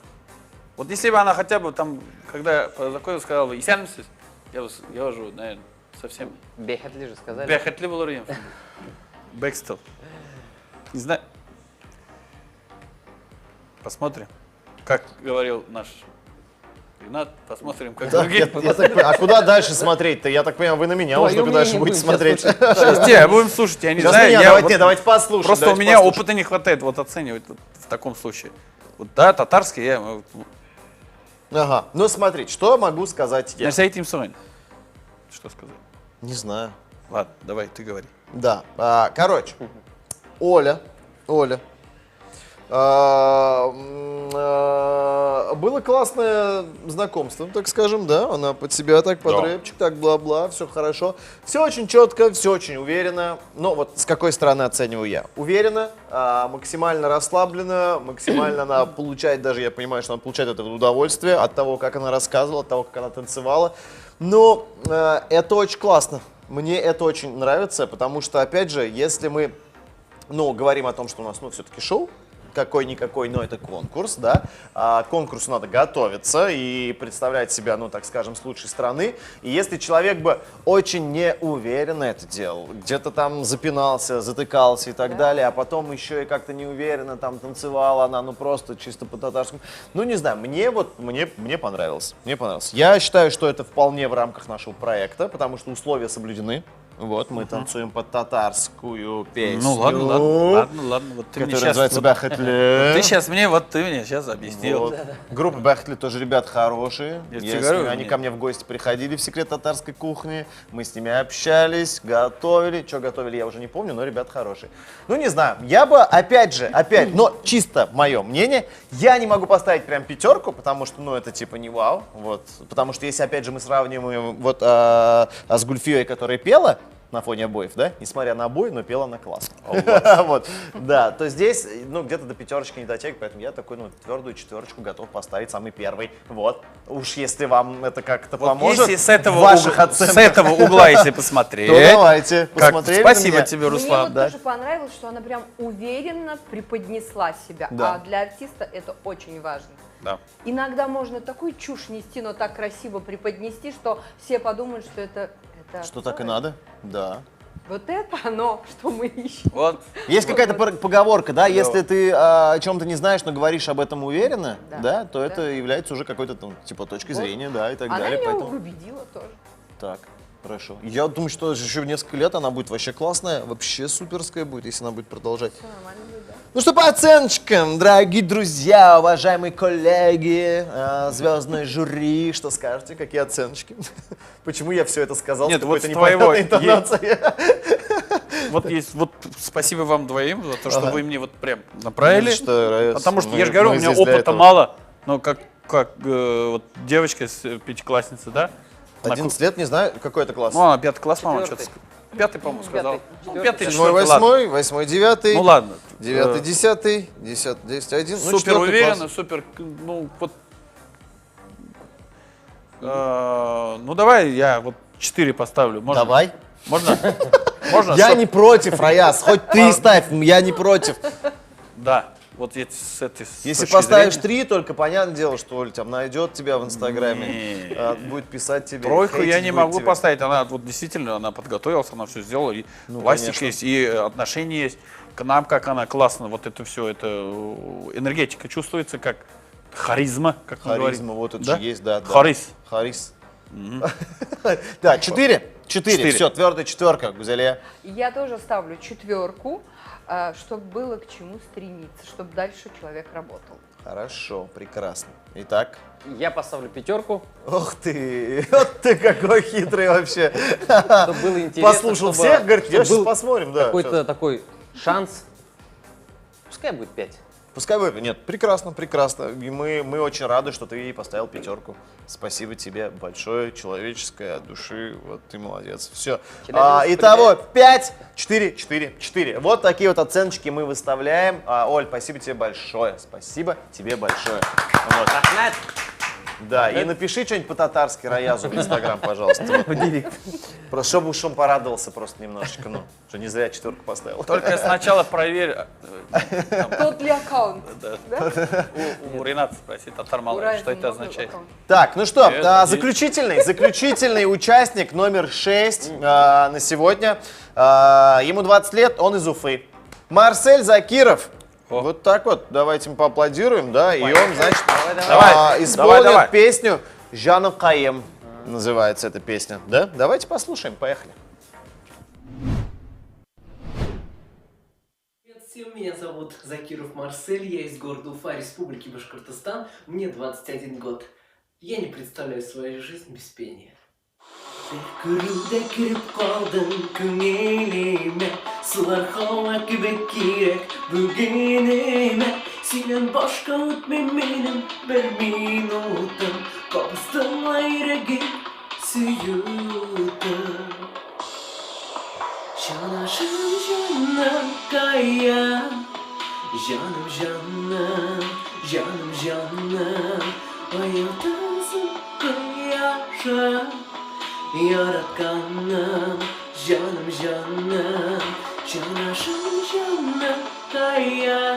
Вот если бы она хотя бы там, когда закончил, сказала бы, «Исянмсыз», я уже, наверное, совсем... Бехетли же сказали. Бехетли был район. Бэкстел. Не знаю. Посмотрим. Как говорил наш Ренат, посмотрим, как Так, другие. а куда дальше смотреть-то? Я так понимаю, вы на меня уже Твоё только дальше мнение будете будем смотреть. сейчас Сейчас тебя будем слушать, я не Сейчас знаю. меня, я давайте, вот- давайте послушаем. Просто у давайте меня послушаем. опыта не хватает вот оценивать вот в таком случае. Вот да, татарский я... Ага, ну смотрите, что могу сказать я? Нәрсе айтайын соң. Что сказать? Не знаю. Ладно, давай, ты говори. Да, короче, Оля Было классное знакомство, так скажем, да, она под себя так, под рэпчик, так, бла-бла, все хорошо. Все очень четко, все очень уверенно. Но вот с какой стороны оцениваю я? Уверенно, максимально расслабленно, максимально она получает, даже я понимаю, что она получает это удовольствие от того, как она рассказывала, от того, как она танцевала. Но это очень классно. Мне это очень нравится, потому что, опять же, если мы, говорим о том, что у нас, все-таки шоу, какой-никакой, но это конкурс, да, к конкурсу надо готовиться и представлять себя, так скажем, с лучшей стороны. И если человек бы очень неуверенно это делал, где-то там запинался, затыкался и так далее, а потом еще и как-то неуверенно там танцевала она, просто чисто по-татарскому, не знаю, мне понравилось, Я считаю, что это вполне в рамках нашего проекта, потому что условия соблюдены. Вот, мы танцуем под татарскую песню. Ладно. Вот ты которая называется «Бахетле». Ты мне сейчас объяснил. Вот. Группа «Бахетле» тоже ребята хорошие. Они ко мне в гости приходили в секрет татарской кухни. Мы с ними общались, готовили. Что готовили, я уже не помню, но ребята хорошие. Не знаю, я бы, опять, но чисто мое мнение, я не могу поставить прям 5, потому что, это типа не вау. Вот. Потому что если, опять же, мы сравниваем с Гульфией, которая пела на фоне обоев, да? Несмотря на обои, но пела она классно. Вот, да, то здесь, где-то до 5 не дотягивает, поэтому я такой, твердую 4 готов поставить, самый первый. Вот. Уж если вам это как-то поможет если в ваших оценках. с этого угла, если посмотреть. То давайте, посмотрели на Спасибо меня? тебе, Руслан. Мне тоже понравилось, что она прям уверенно преподнесла себя, а для артиста это очень важно. Да. Иногда можно такую чушь нести, но так красиво преподнести, что все подумают, что это Что так и надо? Да. Вот это оно, что мы ищем. Вот. Есть какая-то поговорка, да, если ты о чем-то не знаешь, но говоришь об этом уверенно, да, то это является уже какой-то там, типа, точкой зрения, да, и так Она далее. меня Поэтому... убедила тоже. Так, хорошо. Я думаю, что еще несколько лет она будет вообще классная, вообще суперская будет, если она будет продолжать. Все нормально будет, да. Ну что, по оценочкам, дорогие друзья, уважаемые коллеги, звездное жюри, что скажете, какие оценочки? Почему я все это сказал Нет, с вот какой-то с твоего непонятной интонацией? Вот спасибо вам двоим за то, что вы мне вот прям направили. Что, потому что мы- я же говорю, у мы меня здесь для опыта этого. мало. Но как вот девочка пятиклассница, да? 11 лет, не знаю, какой это класс. Ну, она 5 класс, по-моему, что-то. Четвертый. 5, по-моему, сказал. Четвертый. 5, 7, 8, 8, 9, Ну ладно. 9, 10, 10, 10, 1. Супер уверенно, супер, вот. Давай я вот 4 поставлю. Можно? Давай. Можно? Можно? Я не против, Раяз, хоть ты ставь, я не против. Да. Вот с этой Если точки поставишь зрения. 3, только понятное дело, что Оль там найдет тебя в Инстаграме, Не. будет писать тебе. Тройку я хейтить не будет могу тебя. поставить. Она вот действительно, она подготовилась, она все сделала. И пластик конечно. есть, и отношения есть. К нам как она классно, вот это все, это энергетика чувствуется, как харизма, как мы говорим. Харизма, вот это Да? же есть, да. Харис. Харис. Да, 4. 4. 4. Все, твердая 4, Гузелия. Я тоже ставлю 4, чтобы было к чему стремиться, чтобы дальше человек работал. Хорошо, прекрасно. Итак. Я поставлю 5, Ох ты, вот ты какой хитрый вообще. чтобы было интересно. Послушал чтобы- всех, говорит, чтобы я сейчас был посмотрим, да. Какой-то такой шанс. Пускай будет 5. Пускай вы... Нет, прекрасно, прекрасно. И мы очень рады, что ты ей поставил 5. Спасибо тебе большое, человеческое, от души. Вот ты молодец. Все. Челябинск Итого 5, 4, 4, 4. Вот такие вот оценочки мы выставляем. Оль, спасибо тебе большое. Спасибо тебе большое. Вот. Рахмет. Да, и напиши что-нибудь по-татарски Раязу в Инстаграм, пожалуйста. В директ. Просто чтобы уж он порадовался просто немножечко, что не зря 4 поставил. Только сначала проверь. Тот ли аккаунт? У Рената спроси, татар мало, что это означает. Так, ну что, Это заключительный участник номер 6 на сегодня. Ему 20 лет, он из Уфы. Марсель Закиров. О. Вот так вот, давайте мы поаплодируем, да, и он, значит, Давай, исполнит давай. песню «Жану Каем», называется эта песня, да? Давайте послушаем, поехали. Привет всем, меня зовут Закиров Марсель, я из города Уфа, Республики Башкортостан, мне 21 год. Я не представляю свою жизнь без пения. Күрүдө кирип калдың көңүлүмө, сулар хала кебек кирек бүгүнүмө. Синен башка үтмей минем бер минутым, кабыстыңа йөрәгем сөютым. Жанашым жаным кая, жаным жаным, жаным жаным, аятасың кояшы, яратканым, жаным жаным, жанашым жаным кая,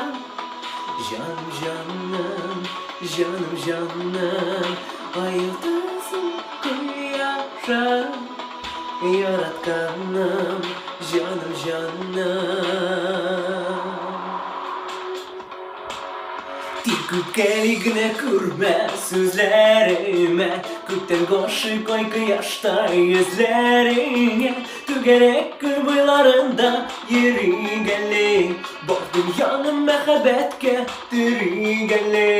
жаным жаным, жаным жаным, аятасың кояшы, яратканым, жаным жаным. Тик күпкәли генә күрмә сүзләремә, күктән гашык ай кояштай йөзләреңә, түгәрәк күл буйларында йөригәле, бар дөньяны мәхәббәткә төригәле.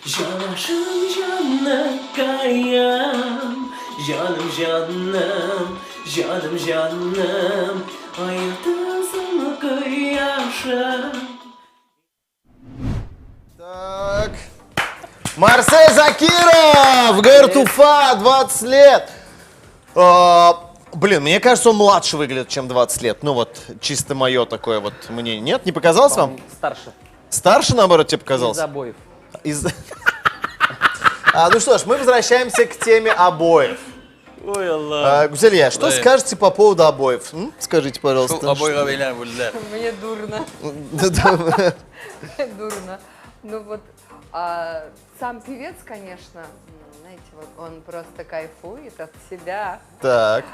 Жанашым жаныкаям, жаным жаным, жаным жаным, аятасың кояшы. Так. Марсель Закиров! Говорит, Уфа, 20 лет. Блин, мне кажется, он младше выглядит, чем 20 лет. Ну вот, чисто мое такое вот мнение. Нет, не показалось вам? Старше. Старше, наоборот, тебе показалось? Из обоев. Ну что ж, мы возвращаемся к теме обоев. Ой, Аллах. Гузелья, что скажете по поводу обоев? Скажите, пожалуйста. Мне дурно. Дурно. Ну вот, сам певец, конечно, знаете, вот он просто кайфует от себя. Так.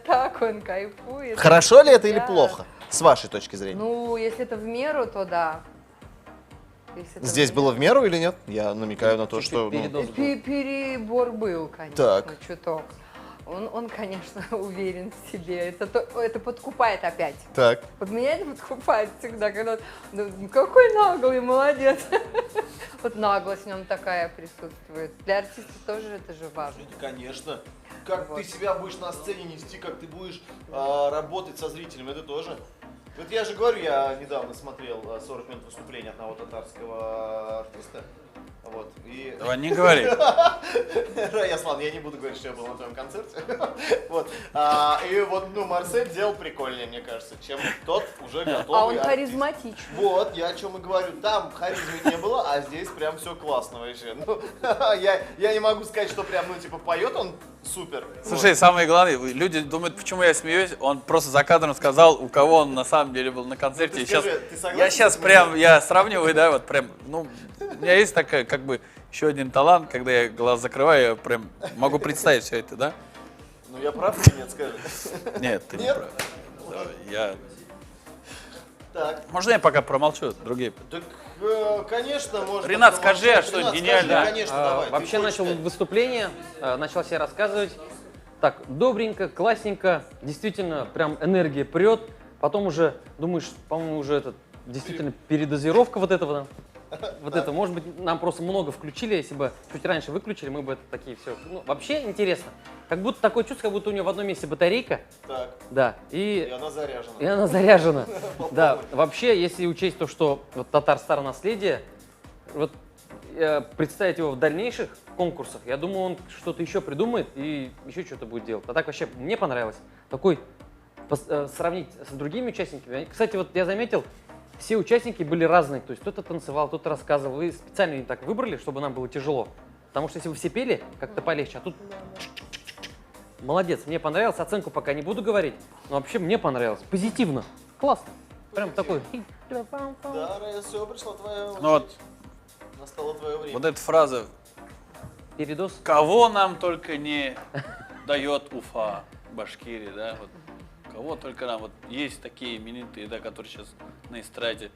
Так он кайфует. Хорошо ли это или плохо, с вашей точки зрения? Ну, если это в меру, то да. Здесь было в меру или нет? Я намекаю на то, что... Перебор был, конечно, чуток. Он, конечно, уверен в себе. Это подкупает опять. Так. Вот меня это подкупает всегда, когда какой наглый, молодец. Вот наглость в нем такая присутствует. Для артиста тоже это же важно. Конечно. Как ты себя будешь на сцене нести, как ты будешь работать со зрителем, это тоже. Вот я же говорю, я недавно смотрел 40 минут выступления одного татарского артиста. Вот, и... Давай не говори. Яслан, я не буду говорить, что я был на твоем концерте. Вот. И вот, ну, Марсель делал прикольнее, мне кажется, чем тот уже готовый. А он харизматичный. Вот, я о чем и говорю. Там харизмы не было, а здесь прям все классно вообще. Ну, я не могу сказать, что прям, ну, типа, поет он супер. Слушай, самое главное, люди думают, почему я смеюсь. Он просто за кадром сказал, у кого он на самом деле был на концерте. Скажи, Я сейчас прям, я сравниваю, да, вот прям, ну, у меня есть такая, как бы, еще один талант, когда я глаз закрываю, я прям могу представить все это, да? Ну, я прав или нет, скажи? Нет, ты не прав. Я... Так. Можно я пока промолчу, другие? Так, конечно, можно. Ренат, скажи, что гениально. Конечно, давай. Вообще начал выступление, начал себе рассказывать. Так, добренько, классненько, действительно, прям энергия прет. Потом уже думаешь, по-моему, уже это действительно передозировка вот этого. Вот это, может быть, нам просто много включили, если бы чуть раньше выключили, мы бы это такие все. Ну, вообще интересно. Как будто такое чувство, как будто у нее в одном месте батарейка. Так. Да. И она заряжена. И она заряжена. Да. Вообще, если учесть то, что вот Татарстар наследие, вот представить его в дальнейших конкурсах, я думаю, он что-то еще придумает и еще что-то будет делать. А так вообще мне понравилось. Такой сравнить с другими участниками. Кстати, вот я заметил, все участники были разные, то есть кто-то танцевал, кто-то рассказывал. Вы специально так выбрали, чтобы нам было тяжело. Потому что если вы все пели, как-то полегче, а тут... Молодец, мне понравилось, оценку пока не буду говорить, но вообще мне понравилось. Позитивно, классно. Прям такой... Да, все, пришла твоя очередь. Ну вот, настало твое время. Вот эта фраза. Передоз. Кого нам только не дает Уфа, Башкирия, да? Вот. Кого только нам. Вот есть такие именитые, да, которые сейчас на эстраде.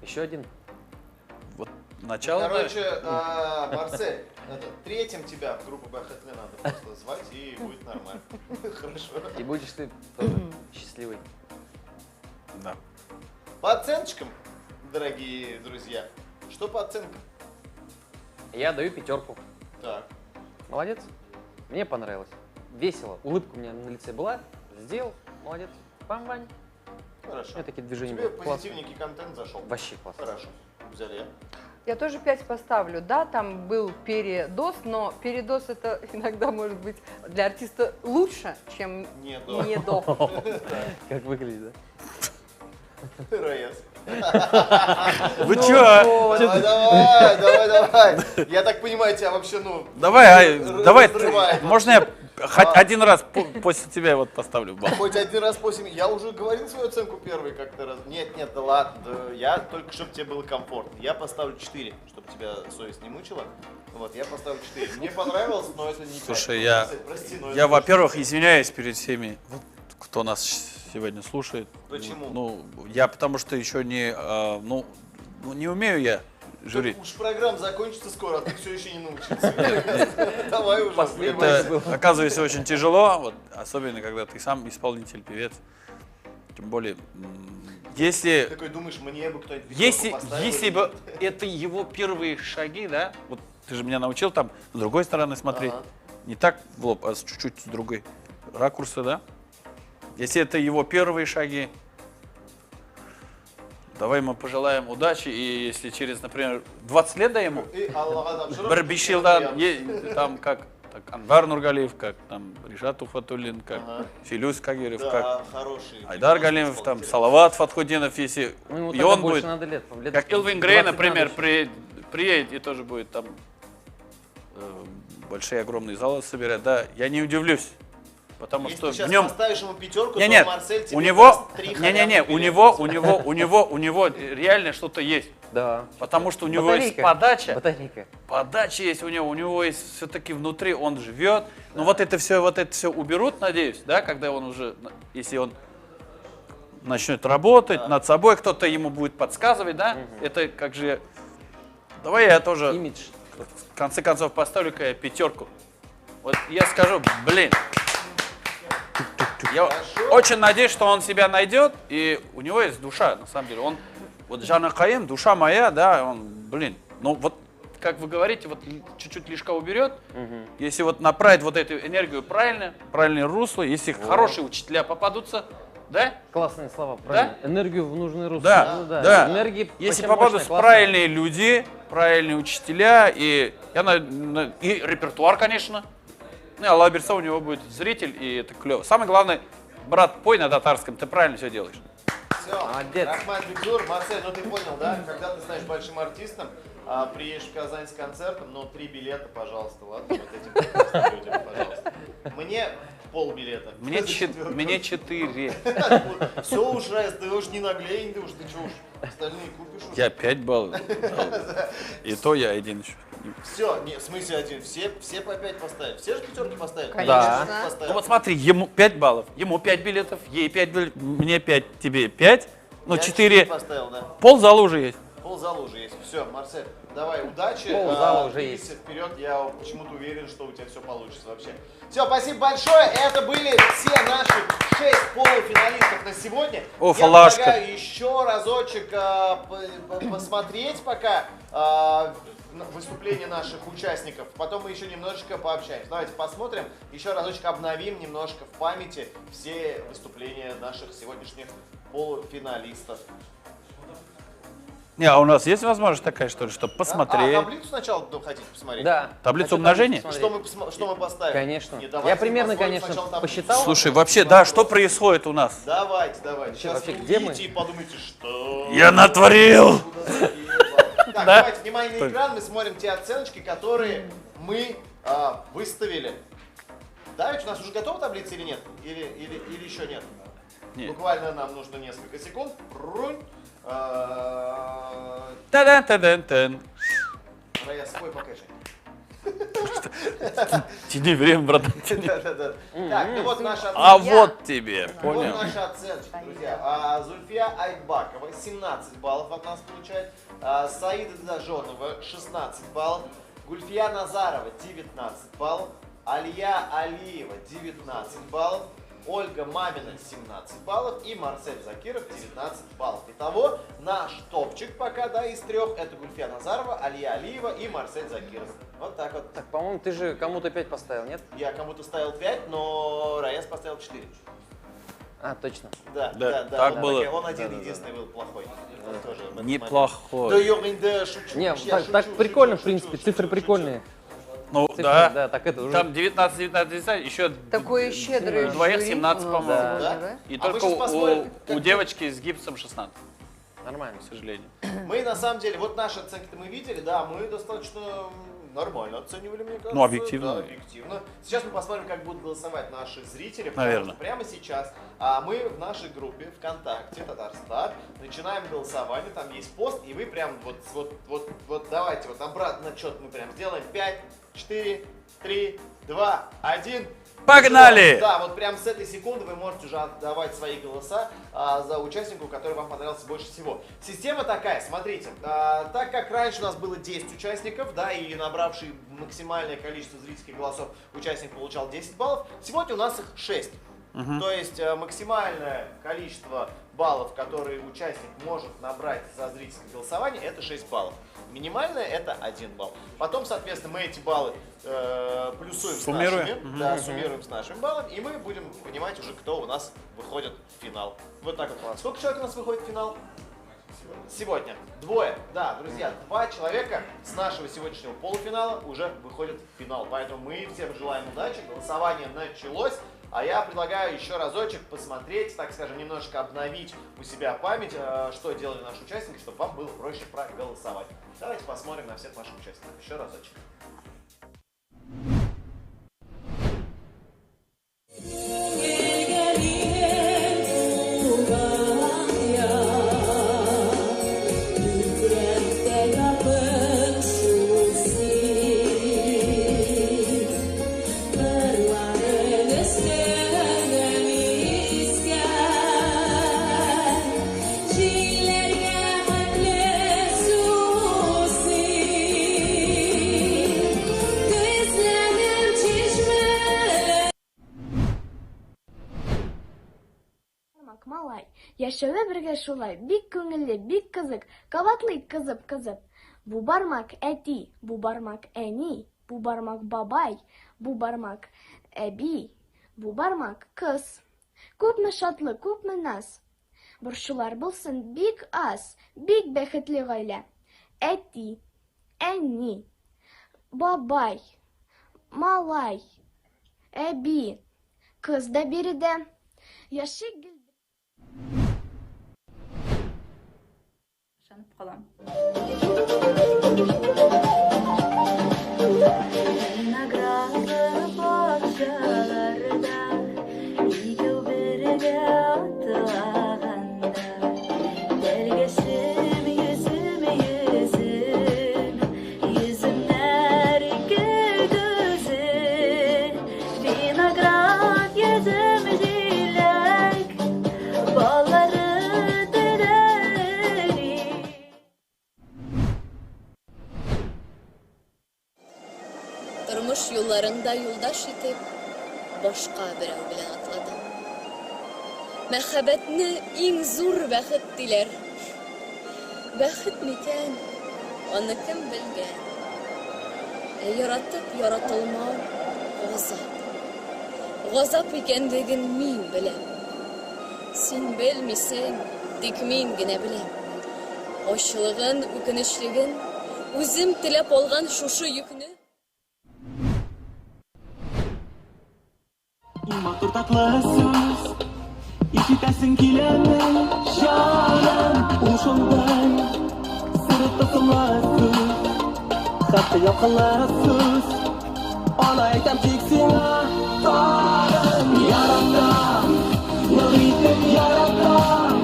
Еще один. Вот начало. Короче, Марсель, третьим тебя в группу Бахетле надо просто звать, и будет нормально. Хорошо. И будешь ты тоже счастливый. Да. По оценочкам, дорогие друзья, что по оценкам? Я даю 5. Так. Молодец. Мне понравилось. Весело. Улыбка у меня на лице была. Сделал. Молодец. Пам-бань. Хорошо. У меня такие движения Тебе были. Классно. позитивненький контент зашел. Вообще классно. Хорошо. Зале. Я тоже 5 поставлю. Да, там был передоз, но передоз это иногда может быть для артиста лучше, чем Недо. недо. Как выглядит, да? Раес. Вы Ну чё? вот. Давай. Я так понимаю, тебя вообще, ну... Давай, давай, разрывает можно я хоть один раз после тебя вот поставлю балл? Хоть один раз после... Я уже говорил свою оценку первый как-то раз. Нет, да ладно. Да я только, чтобы тебе было комфортно. Я поставлю 4, чтобы тебя совесть не мучила. Вот, я поставлю 4. Мне понравилось, но это не 5. Слушай, я, Прости, но я это во-первых, извиняюсь перед всеми, вот, кто нас сегодня слушает. Почему? Ну, я потому что еще не, не умею я жюри. Уж программа закончится скоро, а ты все еще не научился. Давай уже. Это, оказывается, очень тяжело, вот, особенно когда ты сам исполнитель, певец. Тем более, если... Такой думаешь, мне бы кто-нибудь Если бы это его первые шаги, да, вот ты же меня научил там с другой стороны смотреть, не так в лоб, а чуть-чуть с другой ракурса, да. Если это его первые шаги, давай ему пожелаем удачи, и если через, например, 20 лет дай ему, бір бишилдан, там как так, Анвар Нургалиев, как там Ришат Уфатуллин, как Филюс Кагиров, как Айдар Галимов, там Салават Фатхудинов, если Ну, и тогда он больше будет, надо лет, там, лет как Элвин Грей, 20 например, надо приедет и тоже будет там большие огромные залы собирать, да, я не удивлюсь. Потому Если что ты сейчас в нем... поставишь ему пятерку, Нет, то Марсель тебе у него, даст 3 не, у него реально что-то есть. Да. Потому что у него есть подача. Батарейка. Подача есть у него есть все-таки внутри, он живет. Но вот это все уберут, надеюсь, да, когда он уже, если он начнет работать над собой, кто-то ему будет подсказывать, да, это как же... Давай я тоже, Имидж. в конце концов, поставлю-ка я 5. Вот я скажу, блин, я очень надеюсь, что он себя найдет, и у него есть душа, на самом деле. Он, вот Жанна Каим, душа моя, да, он, блин, ну вот, как вы говорите, вот чуть-чуть лишка уберет, если вот направить вот эту энергию правильно, правильное русло, если хорошие учителя попадутся, да? Классные слова, правильно. Да? Энергию в нужное русло. Да, Ну, да. Энергии Если очень попадутся мощная, классная. правильные люди, правильные учителя, и репертуар, конечно. Ну, Алла Берса, у него будет зритель, и это клево. Самое главное, брат, пой на татарском, ты правильно все делаешь. Все, Молодец. Рахман Бекзур, Марсель, ну ты понял, да? Когда ты станешь большим артистом, приедешь в Казань с концертом, но 3 билета, пожалуйста, ладно? Вот этим прекрасным людям, пожалуйста. Мне полбилета. Мне 4. Все уж, Райс, ты уж не наглей, ты уж, ты что уж, остальные купишь уж. Я 5 баллов. И то я один еще. Все, не, в смысле один, все по 5 поставят. Все же пятерки поставят? Конечно. Ну вот смотри, ему 5 баллов, ему 5 билетов, ей 5 билетов, мне 5, тебе 5, ну 4. поставил, да. Ползала уже есть. Ползала уже есть. Все, Марсель, давай, удачи. Ползала уже двигайся вперед, я почему-то уверен, что у тебя все получится вообще. Все, спасибо большое. Это были все наши 6 полуфиналистов на сегодня. О, я фалашка. предлагаю еще разочек посмотреть пока выступления наших участников. Потом мы еще немножечко пообщаемся. Давайте посмотрим, еще разочек обновим немножко в памяти все выступления наших сегодняшних полуфиналистов. Не, а у нас есть возможность такая, что ли, чтобы посмотреть? Таблицу сначала хотите посмотреть? Да. Таблицу Хочу умножения? посмотреть. Что мы поставим? Конечно. Не, давайте Я примерно, посмотрим конечно, сначала таблицу. посчитал. Слушай, вообще, да, что происходит у нас? Давайте. Сейчас вообще, вы где мы? увидите и подумайте, что... Я натворил! Так, давайте, внимание на экран, мы смотрим те оценочки, которые мы выставили. Да, ведь у нас уже готова таблица или нет? Или еще нет? Нет. Буквально нам нужно несколько секунд. Та-дан-та-дан-тан. Рая, спой покажи. Тяни время, братан, тяни. Да. Так, ну вот наша оценка. А вот тебе, Вот понял? наша оценочка, друзья. Зульфия Айтбакова 17 баллов от нас получает. Саида Дажонова 16 баллов. Гульфия Назарова 19 баллов. Алия Алиева 19 баллов. Ольга Мамина 17 баллов и Марсель Закиров 19 баллов. Итого наш топчик пока, да, из 3 это Гульфия Назарова, Алия Алиева и Марсель Закиров. Вот так вот. Так, по-моему, ты же кому-то 5 поставил, нет? Я кому-то ставил 5, но Раес поставил 4. А, точно. Да, Да, так было. Он один единственный был плохой. Он тоже в этот момент. Неплохой. Да, ёгнь, шучу. Не, Я так шучу, прикольно, в шучу, принципе, шучу, цифры шучу. прикольные. Ну, Цифры, да. так это уже... Там 19, еще Такое щедрое двоих жюри 17, у нас по-моему. сегодня, Да. да? И А мы только щас посмотрим, у девочки с гипсом 16, Нормально. к сожалению. Мы на самом деле, вот наши оценки-то мы видели, да, мы достаточно нормально оценивали, мне кажется. Ну, объективно. Да, объективно. Сейчас мы посмотрим, как будут голосовать наши зрители. Потому Наверное. что прямо сейчас мы в нашей группе ВКонтакте Татарстат начинаем голосование, там есть пост, и вы прям вот давайте вот обратный отчет мы прям сделаем. 5, 4, 3, 2, 1. Погнали! Да, вот прям с этой секунды вы можете уже отдавать свои голоса за участников, который вам понравился больше всего. Система такая, смотрите, так как раньше у нас было 10 участников, да, и набравший максимальное количество зрительских голосов участник получал 10 баллов, сегодня у нас их 6. То есть максимальное количество баллов, которые участник может набрать за зрительское голосование, это 6 баллов. Минимальное это 1 балл. Потом, соответственно, мы эти баллы плюсуем Суммируем. с нашими, да, суммируем с нашими баллами, и мы будем понимать уже, кто у нас выходит в финал. Вот так вот. Сколько человек у нас выходит в финал? Сегодня. Двое. Да, друзья, 2 человека с нашего сегодняшнего полуфинала уже выходят в финал. Поэтому мы всем желаем удачи. Голосование началось. А я предлагаю еще разочек посмотреть, так скажем, немножко обновить у себя память, что делали наши участники, чтобы вам было проще проголосовать. Давайте посмотрим на всех наших участников. Еще разочек. Малай, яшәве бергә шулай, бик күңелле, бик кызык, кабатлый кызып-кызып. Бу бармак әти, бу бармак әни, бу бармак бабай, бу бармак әби, бу бармак кыз. Күпме шатлык, күпме наз. Борчулар булсын бик аз, бик бәхетле гаилә. Әти, әни, бабай, малай, әби, кыз да биредә. Яшик гел Şanıp kalan. Nagralı bahçelerde İki birge atılağında Delgesim yüzüm yüzüm Yüzümler güldüzü Vinagrat yedim dilek Balları Тормыш юлларында юлдаш итеп, башка берәү белән атладым. Мәхәббәтне иң зур бәхет диләр. Бәхет микән? Аны кем белгән? Яратып яратылмау газап. Газап икәнлеген мин беләм. Син белмисең, тик мин генә беләм. Ачылыгын, үкенечлеген, үзем теләп алган шушы йөкне Матур татлы сүз ишетәсең киләме, җаным, ул шундай сыры тылсымлы сүз, хәтта якынлы сүз. Аны әйтәм тик сиңа, тарым, яратам, нык итеп яратам,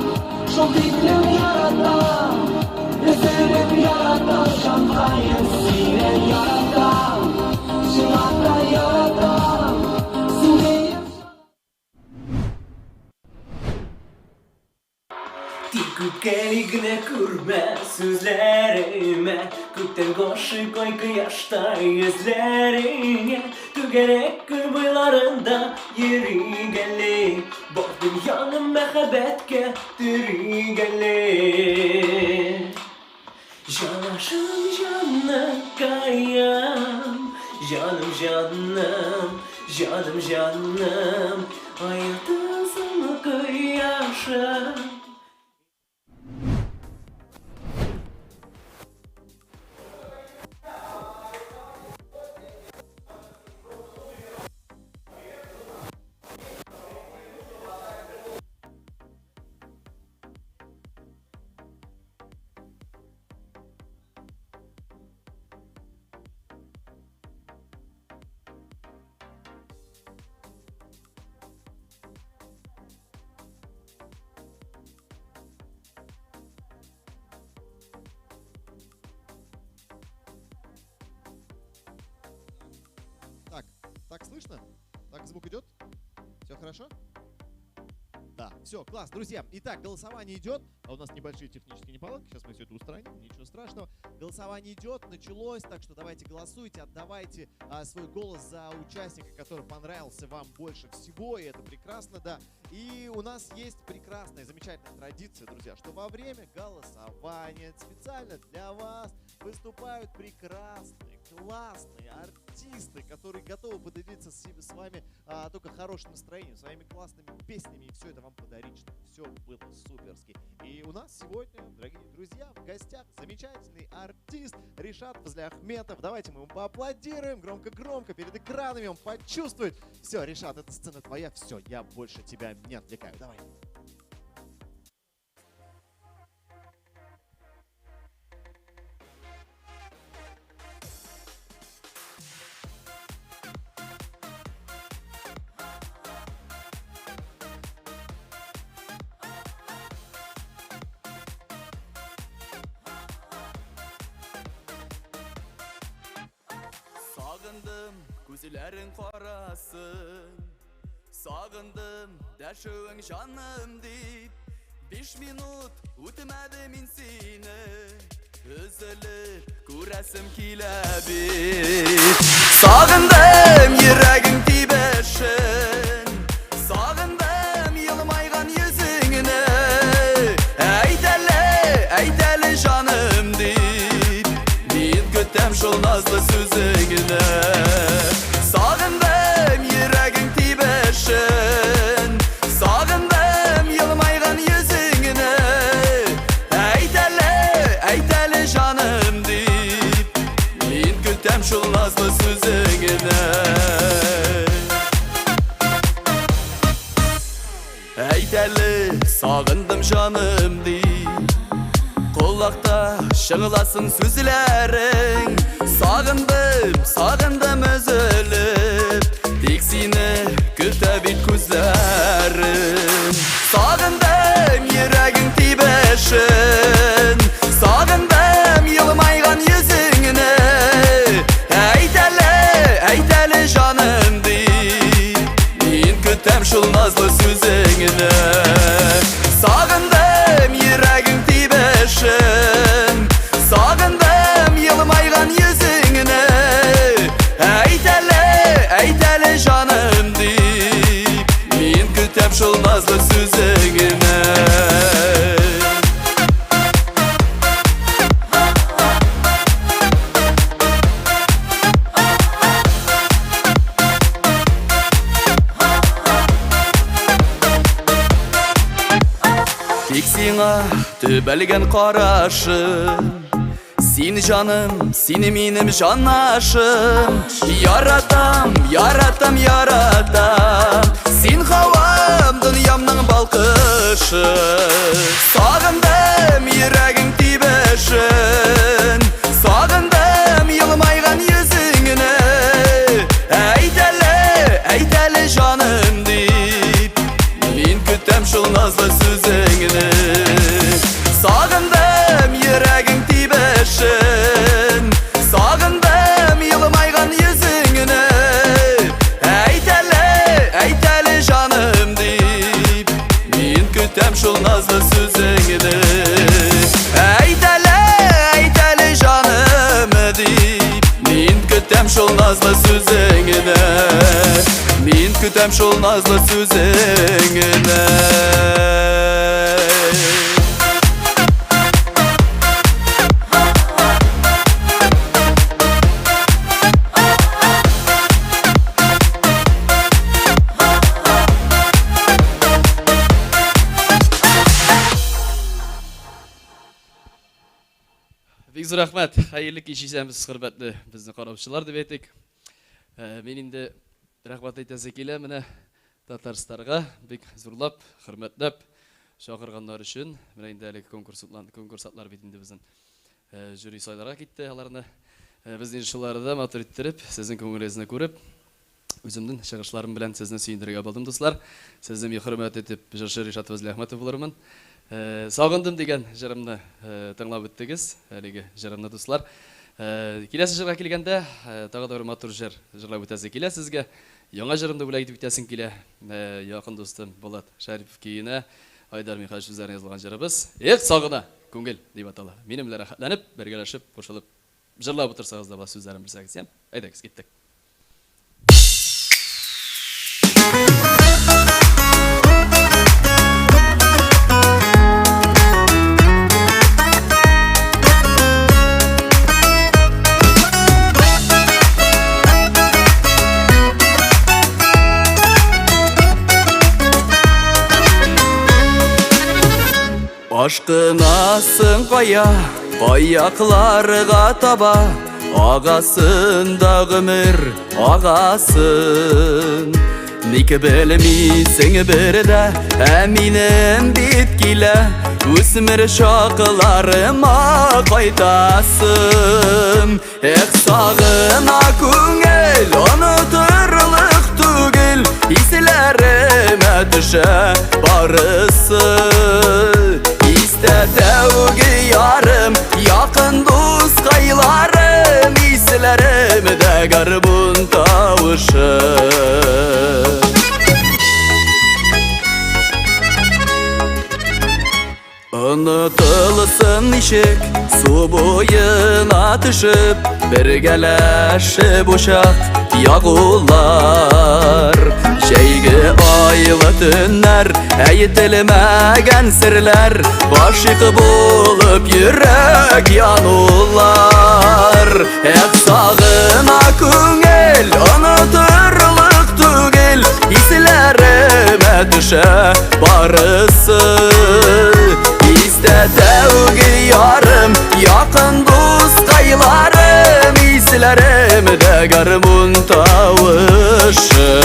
шул тиклем яратам, өзелеп яратам, җанкаем сине яратам, җылата яратам. Күпкәлигенә күрмә сүзләремә, күктән гашык ай кояшта йөзләреңә, түгәрәк күл буйларында йөригәнле, бар дөньяны мәхәббәткә төригәнле. Җанашым җаннакаям, җаным җаным, җаным җаным, ай йолдызым башым. Так слышно? Так звук идет? Все хорошо? Да, все, класс, друзья. Итак, голосование идет. А у нас небольшие технические неполадки. Сейчас мы все это устраним, ничего страшного. Голосование идет, началось, так что давайте голосуйте, отдавайте свой голос за участника, который понравился вам больше всего, и это прекрасно, да. И у нас есть прекрасная, замечательная традиция, друзья, что во время голосования специально для вас выступают прекрасные, классные артисты, которые готовы поделиться с вами только хорошим настроением, своими классными песнями, и все это вам подарить, чтобы все было суперски. И у нас сегодня, дорогие друзья, в гостях замечательный артист Ришат Фазлиахметов. Давайте мы ему поаплодируем громко-громко перед экранами, он почувствует. Все, Ришат, эта сцена твоя, все, я больше тебя не отвлекаю. Давай. Sağındım gözlerin qarasın, sağındım dəşöğün canım deyip 5 minut ötmədi min seni üzülüp görəsim kilə bir. Sağındım yüreğin tibəşin, sağındım yılmayğan yüzüngünü Eytəli canım deyip min götəm şol nazlı sözüngünü. Sağındım yüreğin tibəşin, sağındım yılmayğan yüzüngünü Eytəli canım deyip min götəm şol nazlı sözüngünü. Eytəli sağındım canım deyip kulakta şığılasın sözlerin. Sağındım özülüp Diksini külte bit gözlerin. Sağındım yüreğin tibəşin, sağındım yılmayğan yüzüngünü Eytəli canım deyip min kütəm şol nazlı sözüngünü. Sağındım yüreğin tibəşin, sağındım yılmayğan yüzüngünü Eytəli canım deyip min kütəm şol nazlı sözüngünü. Tek sina töbəlgən qaraşım, seni canım, seni benim canlaşım. Yaratam, sen havam dünyamның balqışı. Sağındım yüreğin tibəşin, sağındım yılmayğan yüzüngünü Eytəli canım deyip min kütəm şol nazlı sözüngünü. Sağındım yüreğin tibəşin, sağındım yılmayğan yüzüngünü Eytəli canım deyip min kütəm şol nazlı sözüngünü. Eytəli canım deyip min kütəm şol nazlı sözüngünü. Min kütəm şol nazlı sözüngünü. Бик зур рахмат. Хайырлы кич исәмбез, хөрмәтле безнең караучылар дип әйтик. Мин инде рәхмәт әйтәсе килә менә Татарстанга бик зурлап, хөрмәтләп чакырганнар өчен. Менә инде әлеге конкурслар бит инде безнең жюри сайларга китте. Аларны безнең шуларда матур иттереп, сезнең күңелегезне күреп, үземнең чыгышларым белән сезне сөендерергә булдым, дуслар. Сезне бик хөрмәт итеп, Җырчы Ришат Вәзли Әхмәтов булырмын. Сагындым дигән җырымны тыңлап үттегез, әлеге җырымны дуслар. Киләсе җырга килгәндә, тагы да матур җыр җырлап үтәсе килә сезгә. Яңа җырымды бүләк итеп үтәсем килә. Якын достым Булат Шәрипов киенә, Айдар Михайлович үзләренә язылган җырыбыз. Эх, сагына, күңел дип атала. Минем белән рәхәтләнеп, бергәләшеп, кушылып җырлап утырсагыз да бар сүзләрен белсәгез, әйдәгез, киттек. Aşkınasın kaya, ayaklarga taba, ağasın da gümür, ağasın. Nik bilmisin bir de eminim bitkile, üsmür şaklarıma kaytasın. Sağına küngel, unuturluk tügül, hislerime düşe barısın. İstediği yarım, yakın dost kaylarım, hislerimde garbun tavışı. Unutulsın işik, su boyuna düşüp, birgeleşip uşak yağular. Şeygi aylı tünler, eğitilmegen sirler, aşık bulup yürek yanular. Sağına küngel, unuturluk tügel, hislerime düşe barısı. İstediği yarım, yakın dost kaylarım, hislerimde garbun tavışı.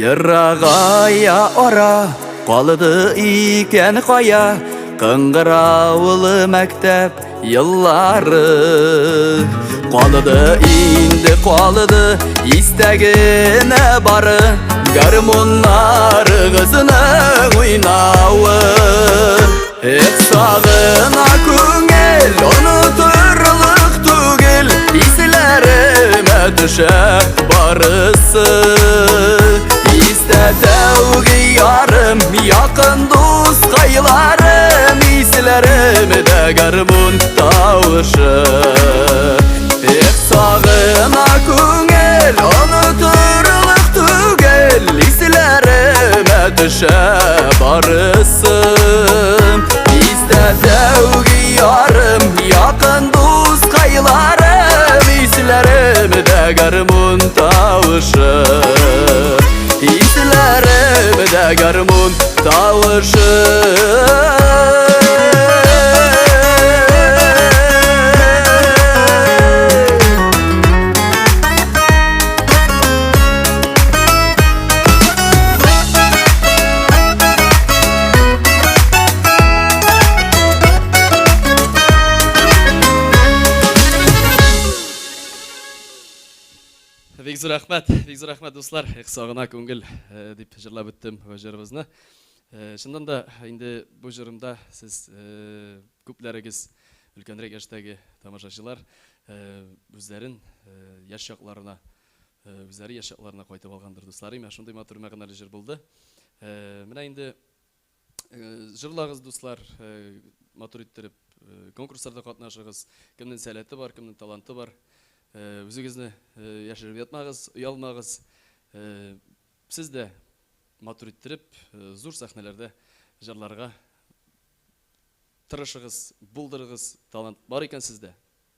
Yırrağaya ora, qaldı iken kaya, Qыңғырауылы мәктәп yılları. Qaldı indi qaldı istəginə barı, Garmonları qızının oynauı. Sağına küngel, unuturluk tügel, hislerimə düşə barısı. İstediği yarım, yakın dost kaylarım, hislerimde garbun tavışı. Sağına küngel, unuturluk tügel, hislerime düşe barısım. İstediği yarım, yakın dost kaylarım, hislerimde garbun tavışı. Hislerimde garbun tavışı. Бик зур рахмат дуслар. Сагына күңел дип җырлап үттем җырыбызны. Шуннан да инде бу җырымда сез күпләрегез өлкәнрәк яшьтәге тамашачылар үзләрен яшь чакларына кайтып алгандыр дусларым. Шундый матур мәгънәле җыр булды. Менә инде җырлагыз дуслар, матур иттереп конкурсларда катнашыгыз. Кемнең сәләте бар, кемнең таланты бар. Үзегезне яшереп ятмагыз, уялмагыз. Сез дә матур иттереп, зур сәхнәләрдә жырларға тырышығыз, бұлдырығыз, талант бар екен сізде.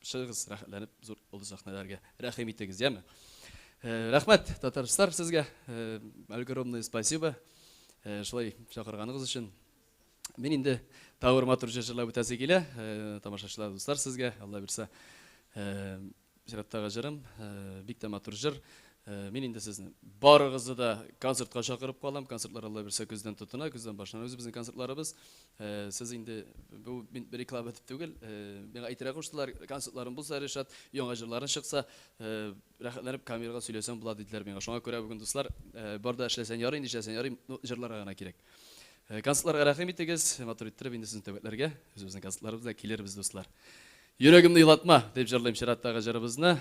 Шығыз, рахатланып, зор ұлы сахналарға рахим етіңіз, яғма. Рахмет, татарстар сізге. Огромное спасибо. Шылай шақырғаныңыз үшін. Мен енді тауыр матур жырлап өтәсе келе, тамашашылар достар сізге, Алла берсе, жыраттағы жырым, бикте матур жыр. Мен енді сіздің барығызды да концертқа шақырып қалам. Концертлар Алла берсе көзден тұтына, көзден башынан өзі біздің концертларыбыз. Сіз енді бір реклама етіп түгел. Мен айтыра қоштылар, концертларым болса решат, еңға жырларын шықса, рахатланып камераға сөйлесем болады дейділер менға. Шоңа көре бүгін достар, барда ішлесен яры, енді ішлесен яры, жырларға ғана керек. Концертларға рахим етегіз, матур еттіріп, енді сіздің тәуетлерге, өзіміздің концертларымызда келер біз достар. Йөрегімді илатма деп жырлайым шираттағы жырыбызны.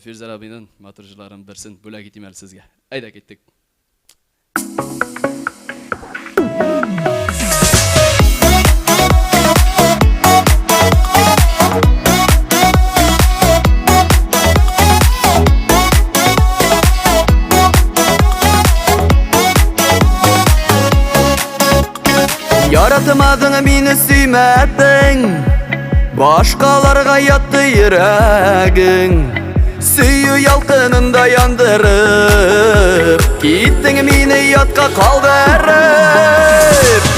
Фирзар абинің матур жырларын бірсін бөлек етем әлі сізге. Айда кеттік. Yaratmadın meni süymedin, başkalarga yattı yüreğin. Süyü yalqınında yandırıp, gittin meni yatka kaldırıp.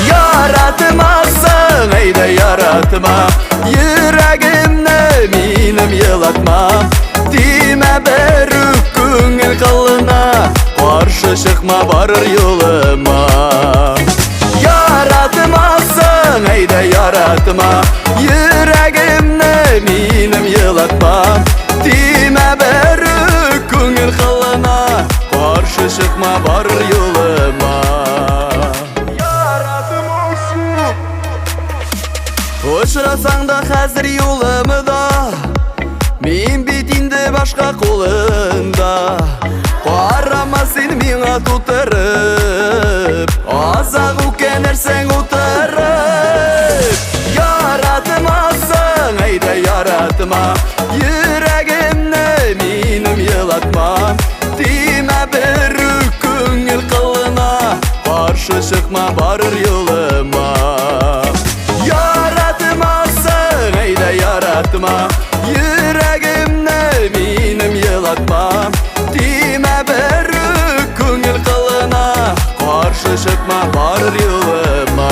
Yaratmazsın eyde yaratma, yüreğimde minim yılatma. Dime berük köngül kılına, karşı çıkma varır yoluma. Yaratmazsın eyde yaratma, yüreğimde minim yılatma. Dime berük köngül kılına, karşı çıkma varır yoluma. Yaratmazsın. Uçrasan da hazır yolumda, men bitinde başka kolunda. Qarama sen mena tutarıp, azaq ukenersen utarıp. Yaratmazsın eyde yaratma, yüreğimde minim yılatma. Dime berük köngül kılına, karşı çıkma varır yoluma. Yaratmazsın eyde yaratma, yüreğimde minim yılatma. Dime berük köngül kılına, karşı çıkma varır yoluma.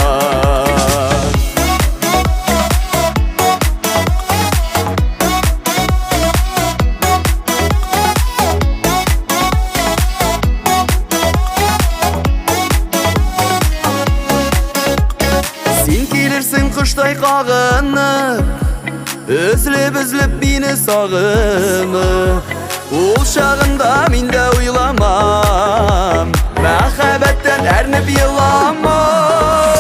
Sen gelirsin kıştay kağınıp, özlep beni sağınıp. Ol şağında min de uylamam, mehabetten ernip yılamam.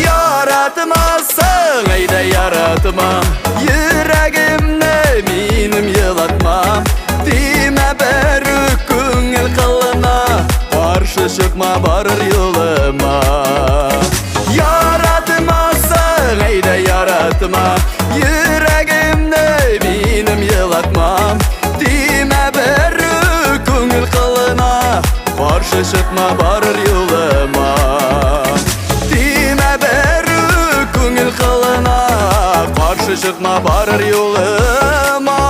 Yaratmazsın eyde yaratma, yüreğimde minim yılatma. Dime berük köngül kılına, karşı çıkma varır yoluma. Yaratmazsın eyde yaratma, yüreğimde minim yılatma. Dime berük köngül kılına, karşı çıkma varır yoluma. Dime berük köngül kılına, karşı çıkma varır yoluma.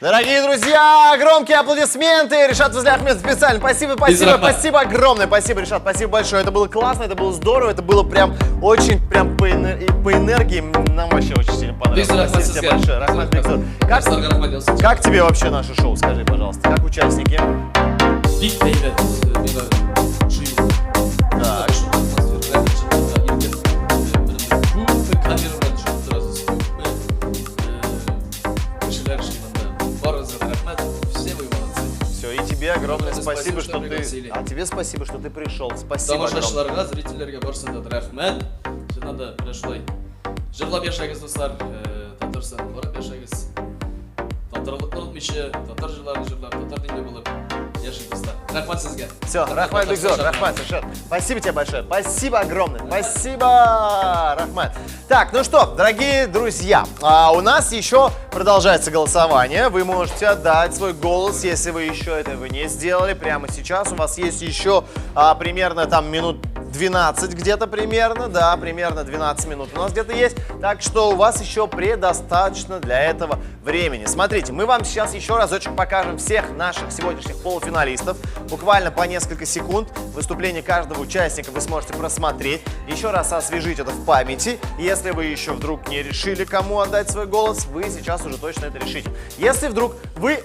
Дорогие друзья, громкие аплодисменты. Решат Фазляхмед специально. Спасибо огромное. Спасибо, Решат, спасибо большое. Это было классно, это было здорово, это было прям очень прям по энергии. Нам вообще очень сильно понравилось. Спасибо тебе большое. Рахмат Бекзор. Как тебе вообще наше шоу, скажи, пожалуйста? Как участники? Так. Все, и тебе огромное спасибо, что ты... А тебе спасибо, что ты пришел. Спасибо огромное. Зрителерге барсында рахмет. Жинада прошлой. Жырлап яшагыз достар, Татарстан барып яшагыз. Татарлыкны унутмыйча, татар жырларын жырлап, татар дилде булып яши достар. Рахмат сізге. Все, Рахмат Бекзор, Рахмат, совершенно. Спасибо тебе большое. Спасибо огромное. Спасибо, Рахмат. Так, ну что, дорогие друзья, у нас еще продолжается голосование. Вы можете отдать свой голос, если вы еще этого не сделали. Прямо сейчас у вас есть еще примерно там минут 12 где-то примерно, да, примерно 12 минут у нас где-то есть, так что у вас еще предостаточно для этого времени. Смотрите, мы вам сейчас еще разочек покажем всех наших сегодняшних полуфиналистов, буквально по несколько секунд. Выступление каждого участника вы сможете просмотреть, еще раз освежить это в памяти. Если вы еще вдруг не решили, кому отдать свой голос, вы сейчас уже точно это решите. Если вдруг вы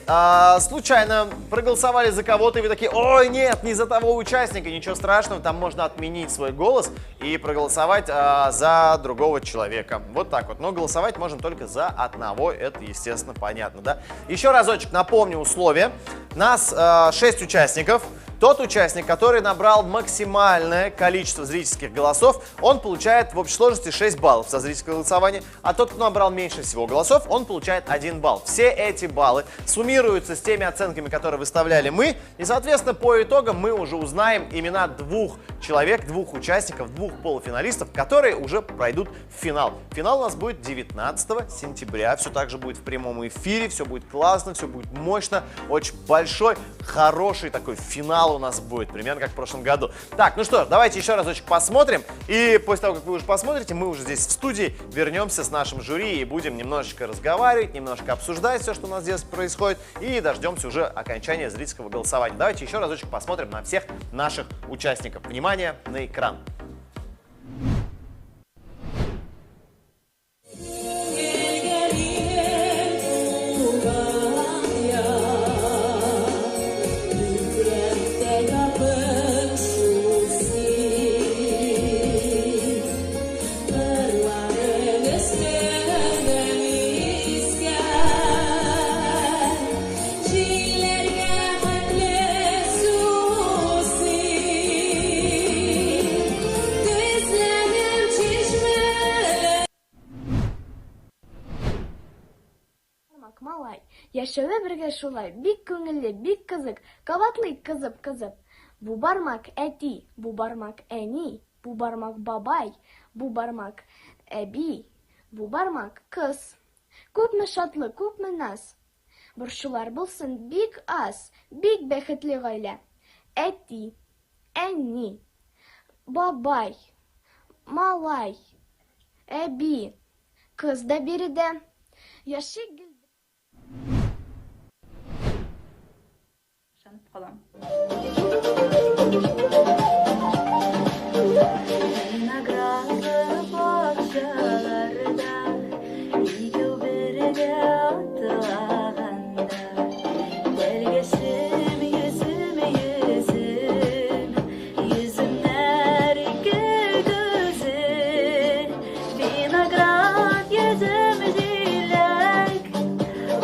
случайно проголосовали за кого-то, и вы такие: ой, нет, не за того участника, ничего страшного, там можно отменить свой голос и проголосовать за другого человека. Вот так вот. Но голосовать можем только за одного, это, естественно, понятно, да? Еще разочек напомню условия. Нас 6 участников. Тот участник, который набрал максимальное количество зрительских голосов, он получает в общей сложности 6 баллов за зрительское голосование, а тот, кто набрал меньше всего голосов, он получает 1 балл. Все эти баллы суммируются с теми оценками, которые выставляли мы, и, соответственно, по итогам мы уже узнаем имена 2 человек, 2 участников, 2 полуфиналистов, которые уже пройдут в финал. Финал у нас будет 19 сентября, все так же будет в прямом эфире, все будет классно, все будет мощно, очень большой, хороший такой финал у нас будет, примерно как в прошлом году. Так, ну что, давайте еще разочек посмотрим, и после того, как вы уже посмотрите, мы уже здесь в студии вернемся с нашим жюри и будем немножечко разговаривать, немножко обсуждать все, что у нас здесь происходит, и дождемся уже окончания зрительского голосования. Давайте еще разочек посмотрим на всех наших участников. Внимание на экран. Малай, яшәве бергә шулай, бик күңелле, бик кызык, кабатлый кызып-кызып. Бу бармак әти, бу бармак әни, бу бармак бабай, бу бармак әби, бу бармак кыз. Күпме шатлык, күпме наз. Борчулар булсын бик аз, бик бәхетле гаилә. Әти, әни, бабай, малай, әби, кыз да биредә. Яшик Şanıp kalan. Nagrazı bakşalarda, İgil berede atağanda, Dergesim yüzüm yüzüm, Yüzümler gözüm, Vinagrat yüzüm dilek,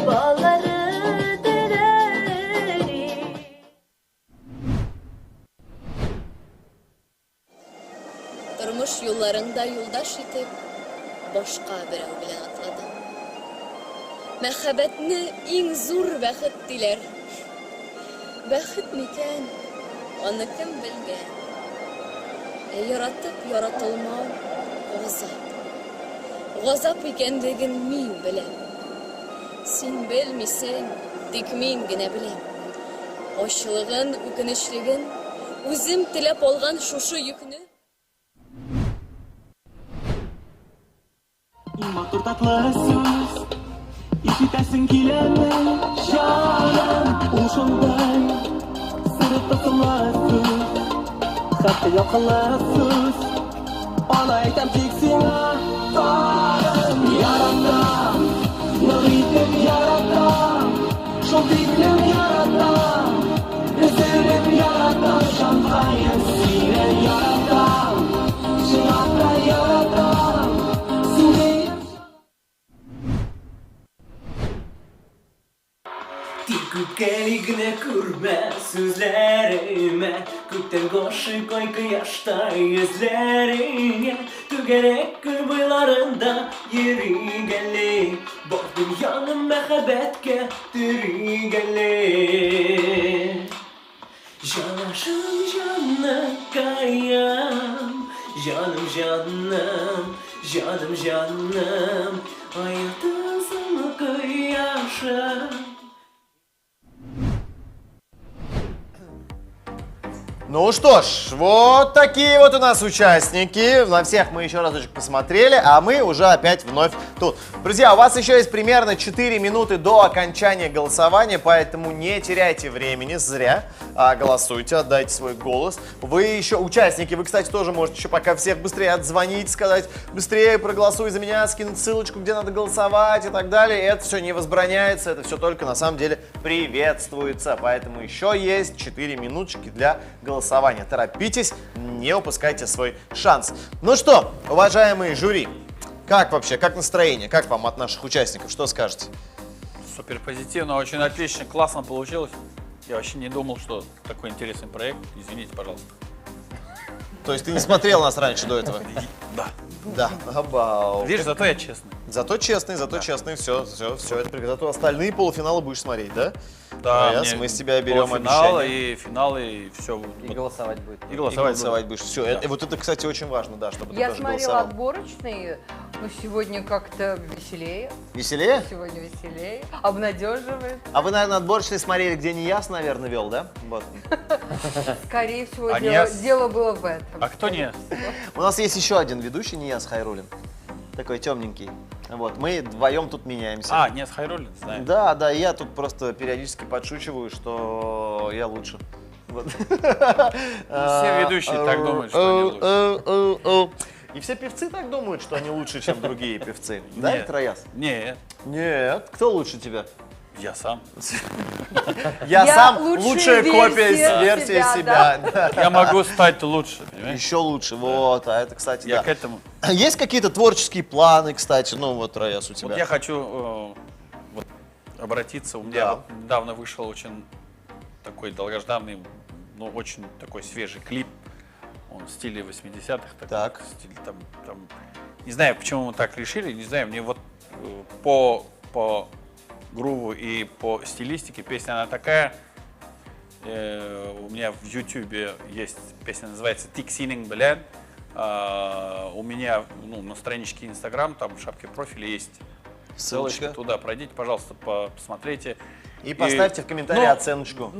Balları Тормыш юлларында юлдаш итеп, башка берәү белән атладым. Мәхәббәтне иң зур бәхет диләр. Бәхет микән, аны кем белгән? Яратып яратылмау газап. Газап икәнлеген мин беләм. Син белмисең, тик мин генә беләм. Ачылыгын, үкенечлеген, үзем теләп алган шушы йөкне Матур татлы сүз, ишетәсең киләме, җаным, ул шундай, сыры тотымлы сүз, хәтта якынлы сүз, аны әйтәм тик сиңа, тарым, яратам, нык итеп яратам, шул тиклем яратам, өзелеп яратам, җанкаем сине яратам, чынлап та яратам, сине. Күкәлигне күрмә сүзләремә, күктән гашык ай кояшта йөзләреңә, түгәрәк күл буйларында йөригәнле, бар дөньяны мәхәббәткә төригәнле. Жанашым жаннакаям, жаным жаным, жаным жаным, айытысым кыяшым. Ну что ж, вот такие вот у нас участники. На всех мы еще разочек посмотрели, а мы уже опять вновь тут. Друзья, у вас еще есть примерно 4 минуты до окончания голосования, поэтому не теряйте времени зря, а голосуйте, отдайте свой голос. Вы еще участники, вы, кстати, тоже можете еще пока всех быстрее отзвонить, сказать быстрее проголосуй за меня, скинуть ссылочку, где надо голосовать и так далее. Это все не возбраняется, это все только на самом деле приветствуется. Поэтому еще есть 4 минуточки для голосования. Торопитесь, не упускайте свой шанс. Ну что, уважаемые жюри, как вообще, как настроение, как вам от наших участников, что скажете? Супер позитивно, очень отлично, классно получилось. Я вообще не думал, что такой интересный проект. Извините, пожалуйста. То есть ты не смотрел нас раньше до этого? Да. Да, обалдеть. Видишь, зато я честный. Зато честный, все, это прекрасно. Зато остальные полуфиналы будешь смотреть, да? Да, мы с тебя берем полуфиналы обещание. и финалы, и все. И голосовать будет. И голосовать будешь. Все, Да. вот это, кстати, очень важно, да, чтобы Я ты тоже смотрела голосовал. отборочные, но сегодня как-то веселее. Веселее? Сегодня веселее, обнадеживает. А вы, наверное, отборочные смотрели, где не ясно, наверное, вел, да? Вот. Скорее всего, А дело было в этом. А кто не? У нас есть еще один ведущий, Нияз Хайруллин. Такой темненький. Вот, мы вдвоем тут меняемся. А, Нияз Хайруллин, знаем. Да, я тут просто периодически подшучиваю, что я лучше. Вот. Все ведущие так думают, что они лучше. И все певцы так думают, что они лучше, чем другие певцы. Да, Виктор Аяс? Нет. Нет. Кто лучше тебя? Я сам. Я сам лучшая лучшая копия версии себя. Да. Я могу стать лучше, понимаешь? Еще лучше, вот, а это, кстати, Я да. к этому. Есть какие-то творческие планы, кстати, ну вот, Раяс, у тебя? Вот я хочу вот, обратиться. У меня вот недавно вышел очень такой долгожданный, ну очень такой свежий клип. Он в стиле 80-х. Так. Стиль, там, не знаю, почему мы так решили, не знаю, мне вот по груву и по стилистике песня она такая. У меня в Ютубе есть песня, называется «Тик Сининг Белен». У меня на страничке Инстаграм, там в шапке профиля есть ссылочка туда. Пройдите, пожалуйста, посмотрите. И поставьте в комментарии оценочку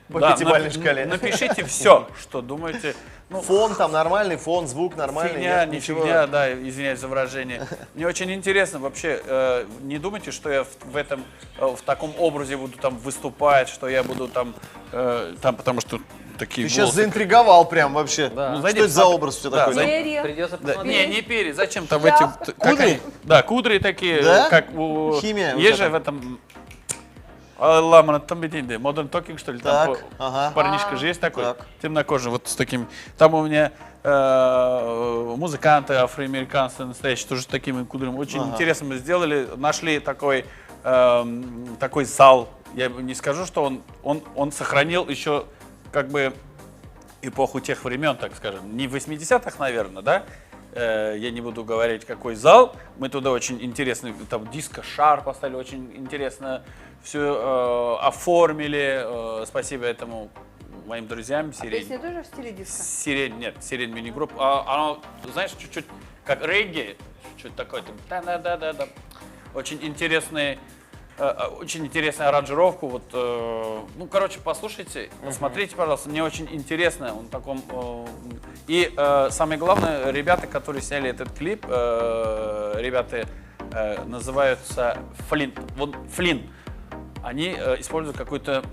по да, пятибалльной шкале. Напишите все, что думаете. Фон там нормальный, фон, звук нормальный. Фигня, нет, не ничего. фигня, да, извиняюсь за выражение. Мне очень интересно вообще, не думайте, что я в таком образе буду там выступать, что я буду там потому что такие Ты волосы. сейчас заинтриговал прям вообще. Да. Что это за образ у тебя такой? Перья. Придется Да, посмотреть. не перья, зачем там Шляпка. эти... Кудри? Да, кудри такие, Да? как у... Химия у Есть тебя же в этом... Ламана там бедный, Modern Talking, что ли, там Так, ага. парнишка же есть такой, Так. темнокожий, вот с таким. Там у меня музыканты, афроамериканцы настоящие, тоже с такими кудрями. Очень интересно мы сделали, нашли такой зал. Я не скажу, что он сохранил еще как бы эпоху тех времен, так скажем. Не в 80-х, наверное, да? Я не буду говорить, какой зал. Мы туда очень интересно, там диско-шар поставили, очень интересно все оформили. Спасибо этому моим друзьям. Песня тоже в стиле диска? Сирень, нет, сирень мини-групп. Оно, знаешь, чуть-чуть как регги, чуть-чуть такой. Да. Очень интересная аранжировку. Вот, послушайте, посмотрите, пожалуйста. Мне очень интересно. Он таком. И самое главное, ребята, которые сняли этот клип, ребята называются Флинн. Они используют какую-то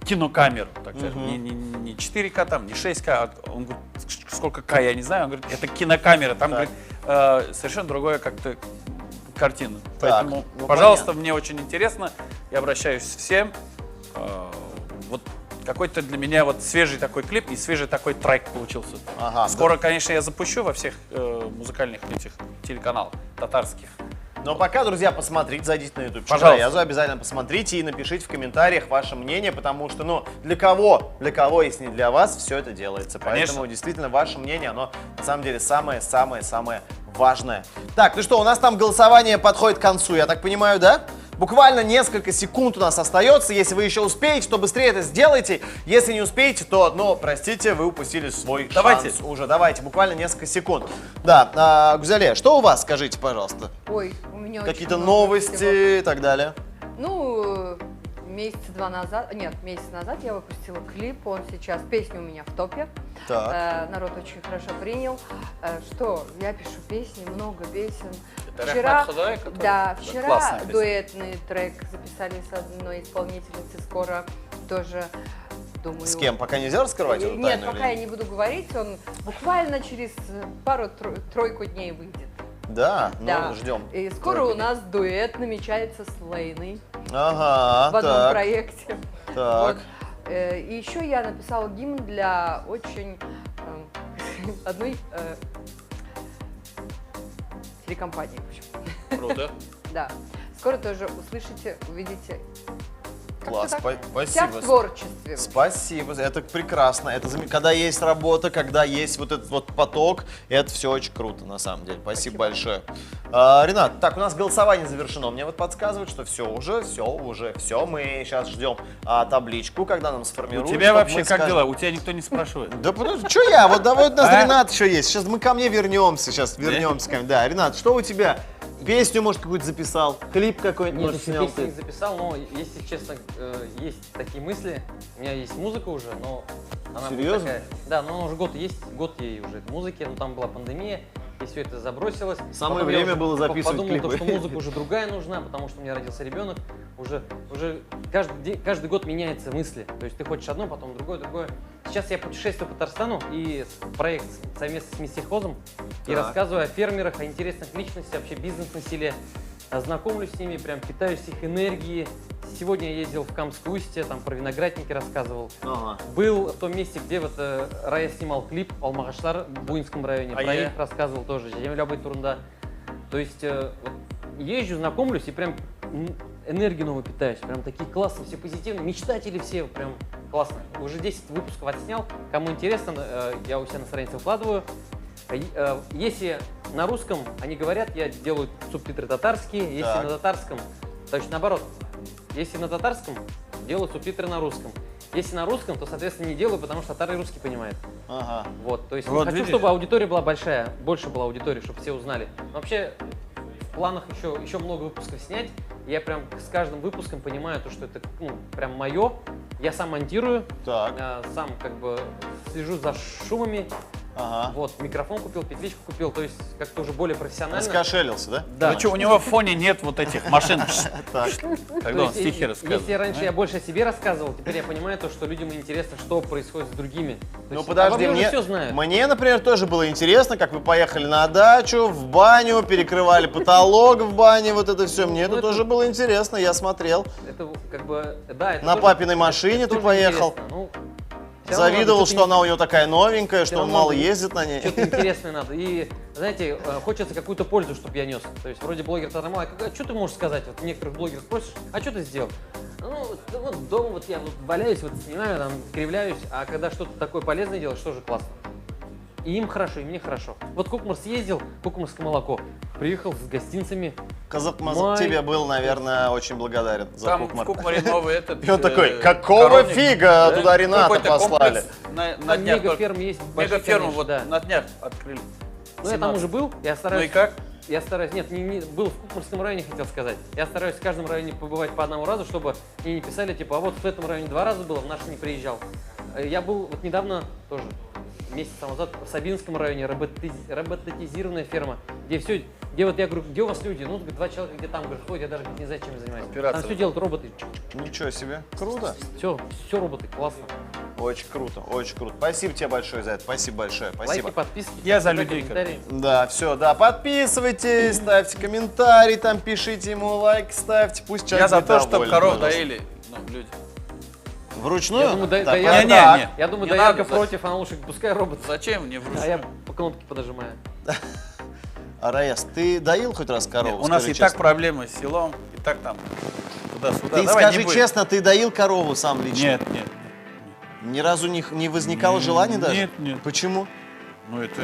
кинокамеру, так сказать. Не 4К, там, не 6К. Он говорит, сколько К, я не знаю. Он говорит, это кинокамера. Там, говорит, совершенно другое как-то картина. Так, Поэтому, пожалуйста, мне очень интересно. Я обращаюсь всем. Вот какой-то для меня вот свежий такой клип и свежий такой трек получился. Ага, Скоро, конечно, я запущу во всех музыкальных этих телеканалах татарских. Но пока, друзья, посмотрите, зайдите на YouTube. Пожалуйста. Раязу обязательно посмотрите и напишите в комментариях ваше мнение, потому что, для кого, если не для вас, все это делается. Конечно. Поэтому, действительно, ваше мнение, оно, на самом деле, самое-самое-самое важное. Так, ну что, у нас там голосование подходит к концу, я так понимаю, да? Буквально несколько секунд у нас остается. Если вы еще успеете, то быстрее это сделайте. Если не успеете, то, ну, простите, вы упустили свой шанс уже. Давайте, буквально несколько секунд. Да, Гузалия, что у вас, скажите, пожалуйста? Ой, у меня Какие-то очень много новости всего. и так далее? Ну, месяца два назад, нет, месяц назад я выпустила клип, он сейчас, песня у меня в топе. Так. Народ очень хорошо принял. Что, я пишу песни, много песен. Это Вчера, Рахмат Худой, который- да, да, вчера классная песня. дуэтный трек записали с одной исполнительницей, скоро тоже, думаю... С кем? Пока нельзя раскрывать эту Нет, тайну пока или я не буду говорить, он буквально через пару-тройку дней выйдет. Да, Да. ну ждем. И скоро у нас дуэт намечается с Лейной Ага, в одном так. проекте. Так. Вот. И еще я написала гимн для очень одной телекомпании. В общем. Круто. Да. Скоро тоже услышите, увидите. Класс, Как-то так. спасибо. Вся в творчестве. Спасибо, это прекрасно. Это когда есть работа, когда есть вот этот вот поток, это все очень круто, на самом деле. Спасибо большое. Ренат, так, у нас голосование завершено. Мне вот подсказывают, что все, мы сейчас ждем табличку, когда нам У сформируют. тебя чтобы вообще мы как скажем. дела? У тебя никто не спрашивает. Да подожди, что я? Вот давай, у нас А? Ренат еще есть. Сейчас мы ко мне вернемся, Да, Ренат, что у тебя? Песню, может, какую-то записал? Клип какой-нибудь, Нет, может, еще снял песни не ты? записал, но, если честно, есть такие мысли. У меня есть музыка уже, но она будет Серьезно? такая... Да, но она уже год ей уже этой музыки, но там была пандемия, и все это забросилось. Самое Потом я время уже было записывать подумал, клипы. что музыка уже другая нужна, потому что у меня родился ребенок. Уже каждый год меняются мысли. То есть ты хочешь одно, потом другое. Сейчас я путешествую по Татарстану и проект совместно с Минсельхозом и Так. рассказываю о фермерах, о интересных личностях, вообще бизнес на селе. Знакомлюсь с ними, прям питаюсь их энергией. Сегодня я ездил в Камское Устье, там про виноградники рассказывал. Ага. Был в том месте, где вот Рая снимал клип Алмагашлар в Буинском районе. Про них рассказывал тоже. Земля будет турунда. То есть вот езжу, знакомлюсь и прям энергию новую питаюсь. Прям такие классные, все позитивные. Мечтатели все, прям классно. Уже 10 выпусков отснял. Кому интересно, я у себя на странице выкладываю. Если на русском они говорят, я делаю субтитры татарские. Если Так. на татарском, то есть наоборот. Если на татарском, делаю субтитры на русском. Если на русском, то, соответственно, не делаю, потому что татары и русские понимают. Ага. Вот, то есть Вот хочу, видишь? чтобы аудитория была большая, больше была аудитории, чтобы все узнали. Но вообще, в планах еще много выпусков снять. Я прям с каждым выпуском понимаю, то, что это прям мое. Я сам монтирую, сам как бы слежу за шумами. Ага. Вот, микрофон купил, петличку купил, то есть как-то уже более профессионально. Раскошелился, да? Да. Ну что, у него в фоне нет вот этих машин, Так. когда То он есть, стихи рассказывает. Если раньше я больше о себе рассказывал, теперь я понимаю то, что людям интересно, что происходит с другими. То Ну есть, подожди, обо мне уже мне, все знают. мне, например, тоже было интересно, как вы поехали на дачу, в баню, перекрывали потолок в бане, вот это все. Мне это тоже было интересно, я смотрел. Это как бы, да, это На тоже- папиной машине это ты тоже поехал. интересно. Ну, всё равно Завидовал, надо что что-то она у нее такая новенькая, всё что он равно мало надо ездит на ней. Что-то интересное надо. И, знаете, хочется какую-то пользу, чтобы я нес. То есть вроде блогер Татармал, а что ты можешь сказать? Вот некоторых блогеров спросишь, а что ты сделал? Ну, вот дома вот я вот валяюсь, вот снимаю, там, кривляюсь, а когда что-то такое полезное делаешь, тоже классно. И им хорошо, и мне хорошо. Вот Кукмар съездил, Кукмарское молоко, приехал с гостинцами. Казахмазок тебе был, наверное, очень благодарен за Там Кукмар. в Кукмаре новый этот... И он такой, какого коровник, фига да? туда Рената Какой-то послали? комплекс На Там днях мегаферма только- есть, большой, Мегаферму конечно, вот да. на днях открыли. Ну, я там уже был, я стараюсь... Ну и как? Я стараюсь, нет, был в Кукмарском районе, хотел сказать. Я стараюсь в каждом районе побывать по одному разу, чтобы мне не писали, типа, а вот в этом районе 2 раза было, в наш не приезжал. Я был вот недавно тоже, месяц назад, в Сабинском районе, роботизированная ферма, где вот я говорю, где у вас люди? Ну, 2 человека, где там, говорят, ходят, я даже не знаю, чем я занимаюсь. Операция. Там все делают роботы. Ничего себе. Круто. Все роботы, классно. Очень круто, очень круто. Спасибо тебе большое за это. Спасибо большое. Спасибо. Лайки, подписки. Я за ставьте людей, комментарии. Да, все, да, подписывайтесь, ставьте комментарий, там пишите ему лайк, ставьте, пусть человек Я за будет то, чтобы доволен, коров пожалуйста. доили люди. Вручную? Я думаю, Так, Доярка, я думаю, не Доярка надо, против, она лучше пускай робот. Зачем мне вручную? А я по кнопке подожимаю. А, Раяс, ты доил хоть раз корову? У нас Скажи и так честно. проблемы с селом, и так там туда-сюда. Ты Давай, скажи не будем. честно, ты доил корову сам лично? Нет, нет. Ни разу не возникало желания даже? Нет, нет. Почему? Ну, это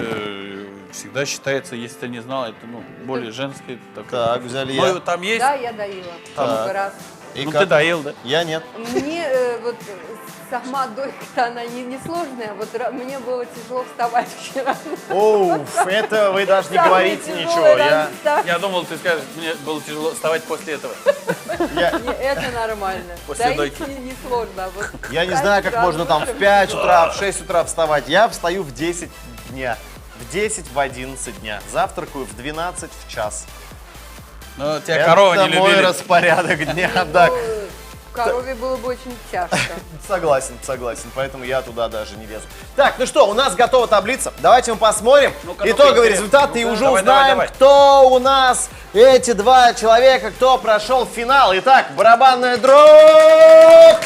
всегда считается, если ты не знал, это более женское. Так, взяли я. Ну, там есть? Да, я доила. Много раз. И ну, как? ты доел, да? Я нет. Мне вот сама дойка-то она не сложная. Вот мне было тяжело вставать вчера. Оу, это вы даже не говорите ничего. Я думал, ты скажешь, мне было тяжело вставать после этого. Это нормально. После дойки. Не сложно. Я не знаю, как можно там в 5 утра, в 6 утра вставать. Я встаю в 10 дня. В 10, в 11 дня. Завтракаю в 12, в час. Ну, тебя корова не любили. Это мой распорядок дня, да. Корове было бы очень тяжко. Согласен. Поэтому я туда даже не лезу. Так, ну что, у нас готова таблица. Давайте мы посмотрим итоговые результаты и уже узнаем, кто у нас эти два человека, кто прошел в финал. Итак, барабанная дробь.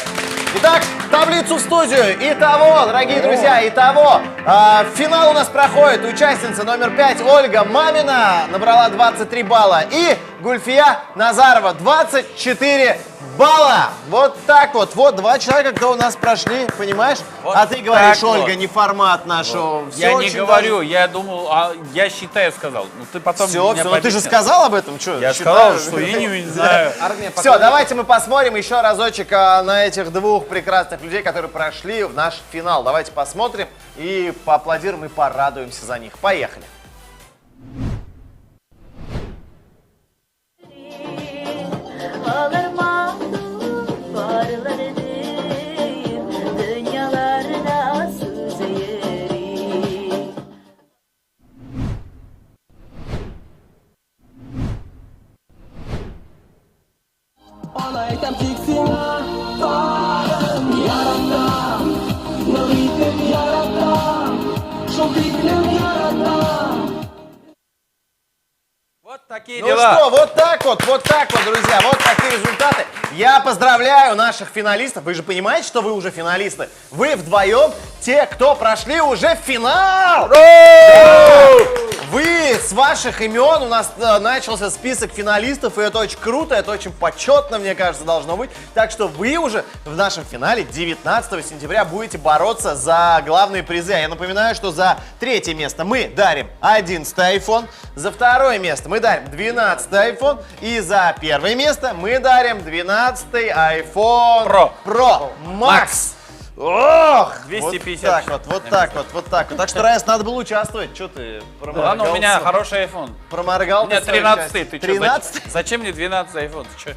Итак, таблицу в студию. Итого, дорогие друзья, в финал у нас проходит участница номер 5 Ольга Мамина, набрала 23 балла, и Гульфия Назарова 24 балла. Вот так вот. Вот два человека, кто у нас прошли, понимаешь? Вот а ты говоришь, вот. Ольга, не формат нашего. Вот. Я не говорю, я думал, я считаю, сказал. Ну ты потом все, ну ты же сказал об этом, что? Я сказал, что я не знаю. Все, давайте мы посмотрим еще разочек на этих двух прекрасных людей, которые прошли в наш финал. Давайте посмотрим и поаплодируем и порадуемся за них. Поехали. Вот такие ну дела. Что, вот так вот, друзья, вот такие результаты. Я поздравляю наших финалистов. Вы же понимаете, что вы уже финалисты? Вы вдвоем те, кто прошли уже в финал. Вы с ваших имен, у нас начался список финалистов, и это очень круто, это очень почетно, мне кажется, должно быть. Так что вы уже в нашем финале 19 сентября будете бороться за главные призы. Я напоминаю, что за третье место мы дарим 11-й iPhone, за второе место мы дарим 12-й iPhone, и за первое место мы дарим 12-й iPhone Pro Max. Ох, 250. Вот так вот. Так что, Райс, надо было участвовать. Что ты проморгался? Ладно, у меня хороший iPhone. Проморгал? У меня 13-й. Ты 13-й? Зачем мне 12-й iPhone? Ты что?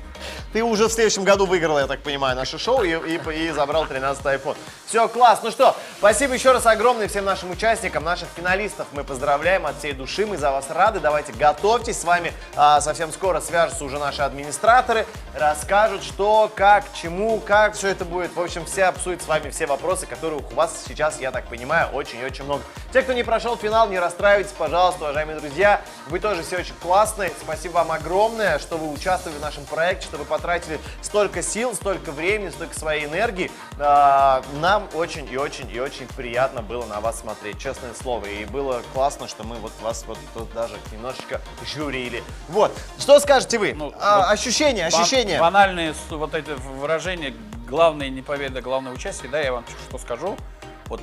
Ты уже в следующем году выиграл, я так понимаю, наше шоу и забрал 13-й iPhone. Все, класс. Ну что, спасибо еще раз огромное всем нашим участникам, наших финалистов. Мы поздравляем от всей души, мы за вас рады. Давайте готовьтесь. С вами совсем скоро свяжутся уже наши администраторы, расскажут, что, как, чему, как все это будет. В общем, все обсудят с вами все вопросы, которые у вас сейчас, я так понимаю, очень и очень много. Те, кто не прошел финал, не расстраивайтесь, пожалуйста, уважаемые друзья. Вы тоже все очень классные. Спасибо вам огромное, что вы участвовали в нашем проекте, что вы потратили столько сил, столько времени, столько своей энергии. Нам очень и очень приятно было на вас смотреть, честное слово. И было классно, что мы вот вас вот тут даже немножечко жюрили. Вот. Что скажете вы? Ощущения. Банальные вот эти выражения. Главное не победа, главное участие, да, я вам что скажу. Вот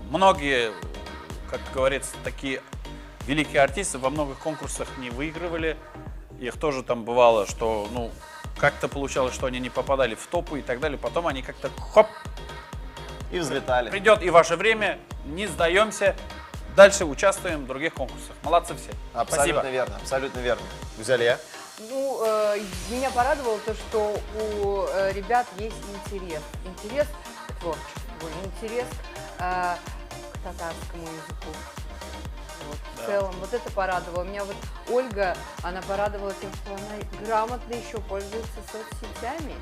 многие, как говорится, такие великие артисты во многих конкурсах не выигрывали. Их тоже там бывало, что, как-то получалось, что они не попадали в топы и так далее. Потом они как-то хоп. И взлетали. Придет и ваше время, не сдаемся. Дальше участвуем в других конкурсах. Молодцы все. Абсолютно верно, абсолютно верно. Взяли я? Меня порадовало то, что у ребят есть интерес. Интерес к творчеству, интерес к татарскому языку. Вот, да. В целом, вот это порадовало. Меня вот Ольга, она порадовала тем, что она грамотно еще пользуется соцсетями.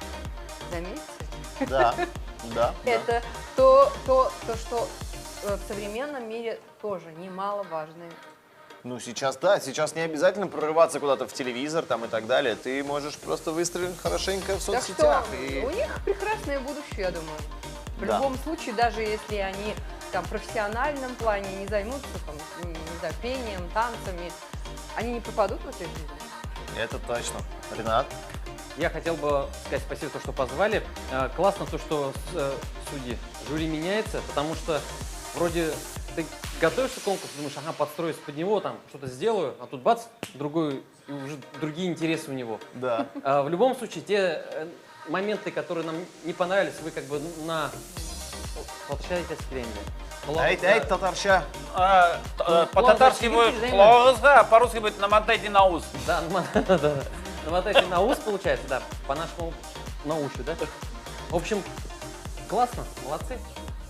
Заметьте? Да. Это то, что в современном мире тоже немаловажное. Сейчас не обязательно прорываться куда-то в телевизор там и так далее. Ты можешь просто выстрелить хорошенько в соцсетях. Так что у них прекрасное будущее, я думаю. В любом случае, даже если они там в профессиональном плане не займутся там, не знаю, пением, танцами, они не пропадут в этой жизни. Это точно. Ренат? Я хотел бы сказать спасибо, что позвали. Классно то, что судьи, жюри меняется, потому что вроде ты готовишься к конкурсу, думаешь, ага, подстроюсь под него, там, что-то сделаю, а тут бац, другой, и уже другие интересы у него. Да. В любом случае, те моменты, которые нам не понравились, вы как бы на... Возвращайтесь к тренде. Эй, татарша. По-татарски будет «Лоғызға», по-русски будет «Намотайте на ус». Да, намотайте на ус, получается, да, по-нашему на уши, да? В общем, классно, молодцы,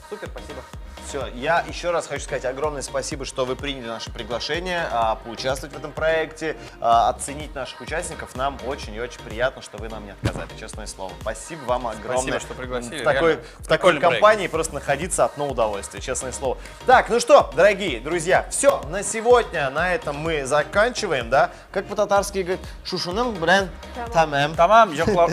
супер, спасибо. Все, я еще раз хочу сказать огромное спасибо, что вы приняли наше приглашение поучаствовать в этом проекте, оценить наших участников. Нам очень и очень приятно, что вы нам не отказали, честное слово. Спасибо вам огромное. Спасибо, что пригласили. В такой компании просто находиться одно удовольствие, честное слово. Так, ну что, дорогие друзья, все, на сегодня на этом мы заканчиваем, да? Как по-татарски говорит, шушуным бренд тамам. Тамам, жоклар.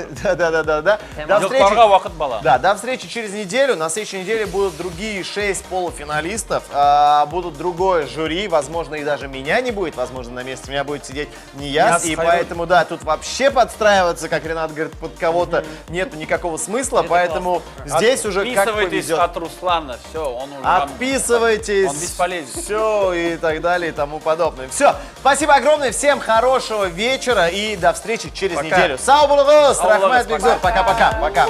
Да. До встречи через неделю. На следующей неделе будут другие 6 полуфиналистов, будут другое жюри, возможно, и даже меня не будет, возможно, на месте меня будет сидеть Нияз, и поэтому, да, тут вообще подстраиваться, как Ренат говорит, под кого-то нету никакого смысла, поэтому здесь уже как повезет. Отписывайтесь от Руслана, все, он уже Отписывайтесь, он бесполезен. Все и так далее и тому подобное. Все, спасибо огромное, всем хорошего вечера и до встречи через неделю. Сау булығыз, рахмат бекзор, пока-пока.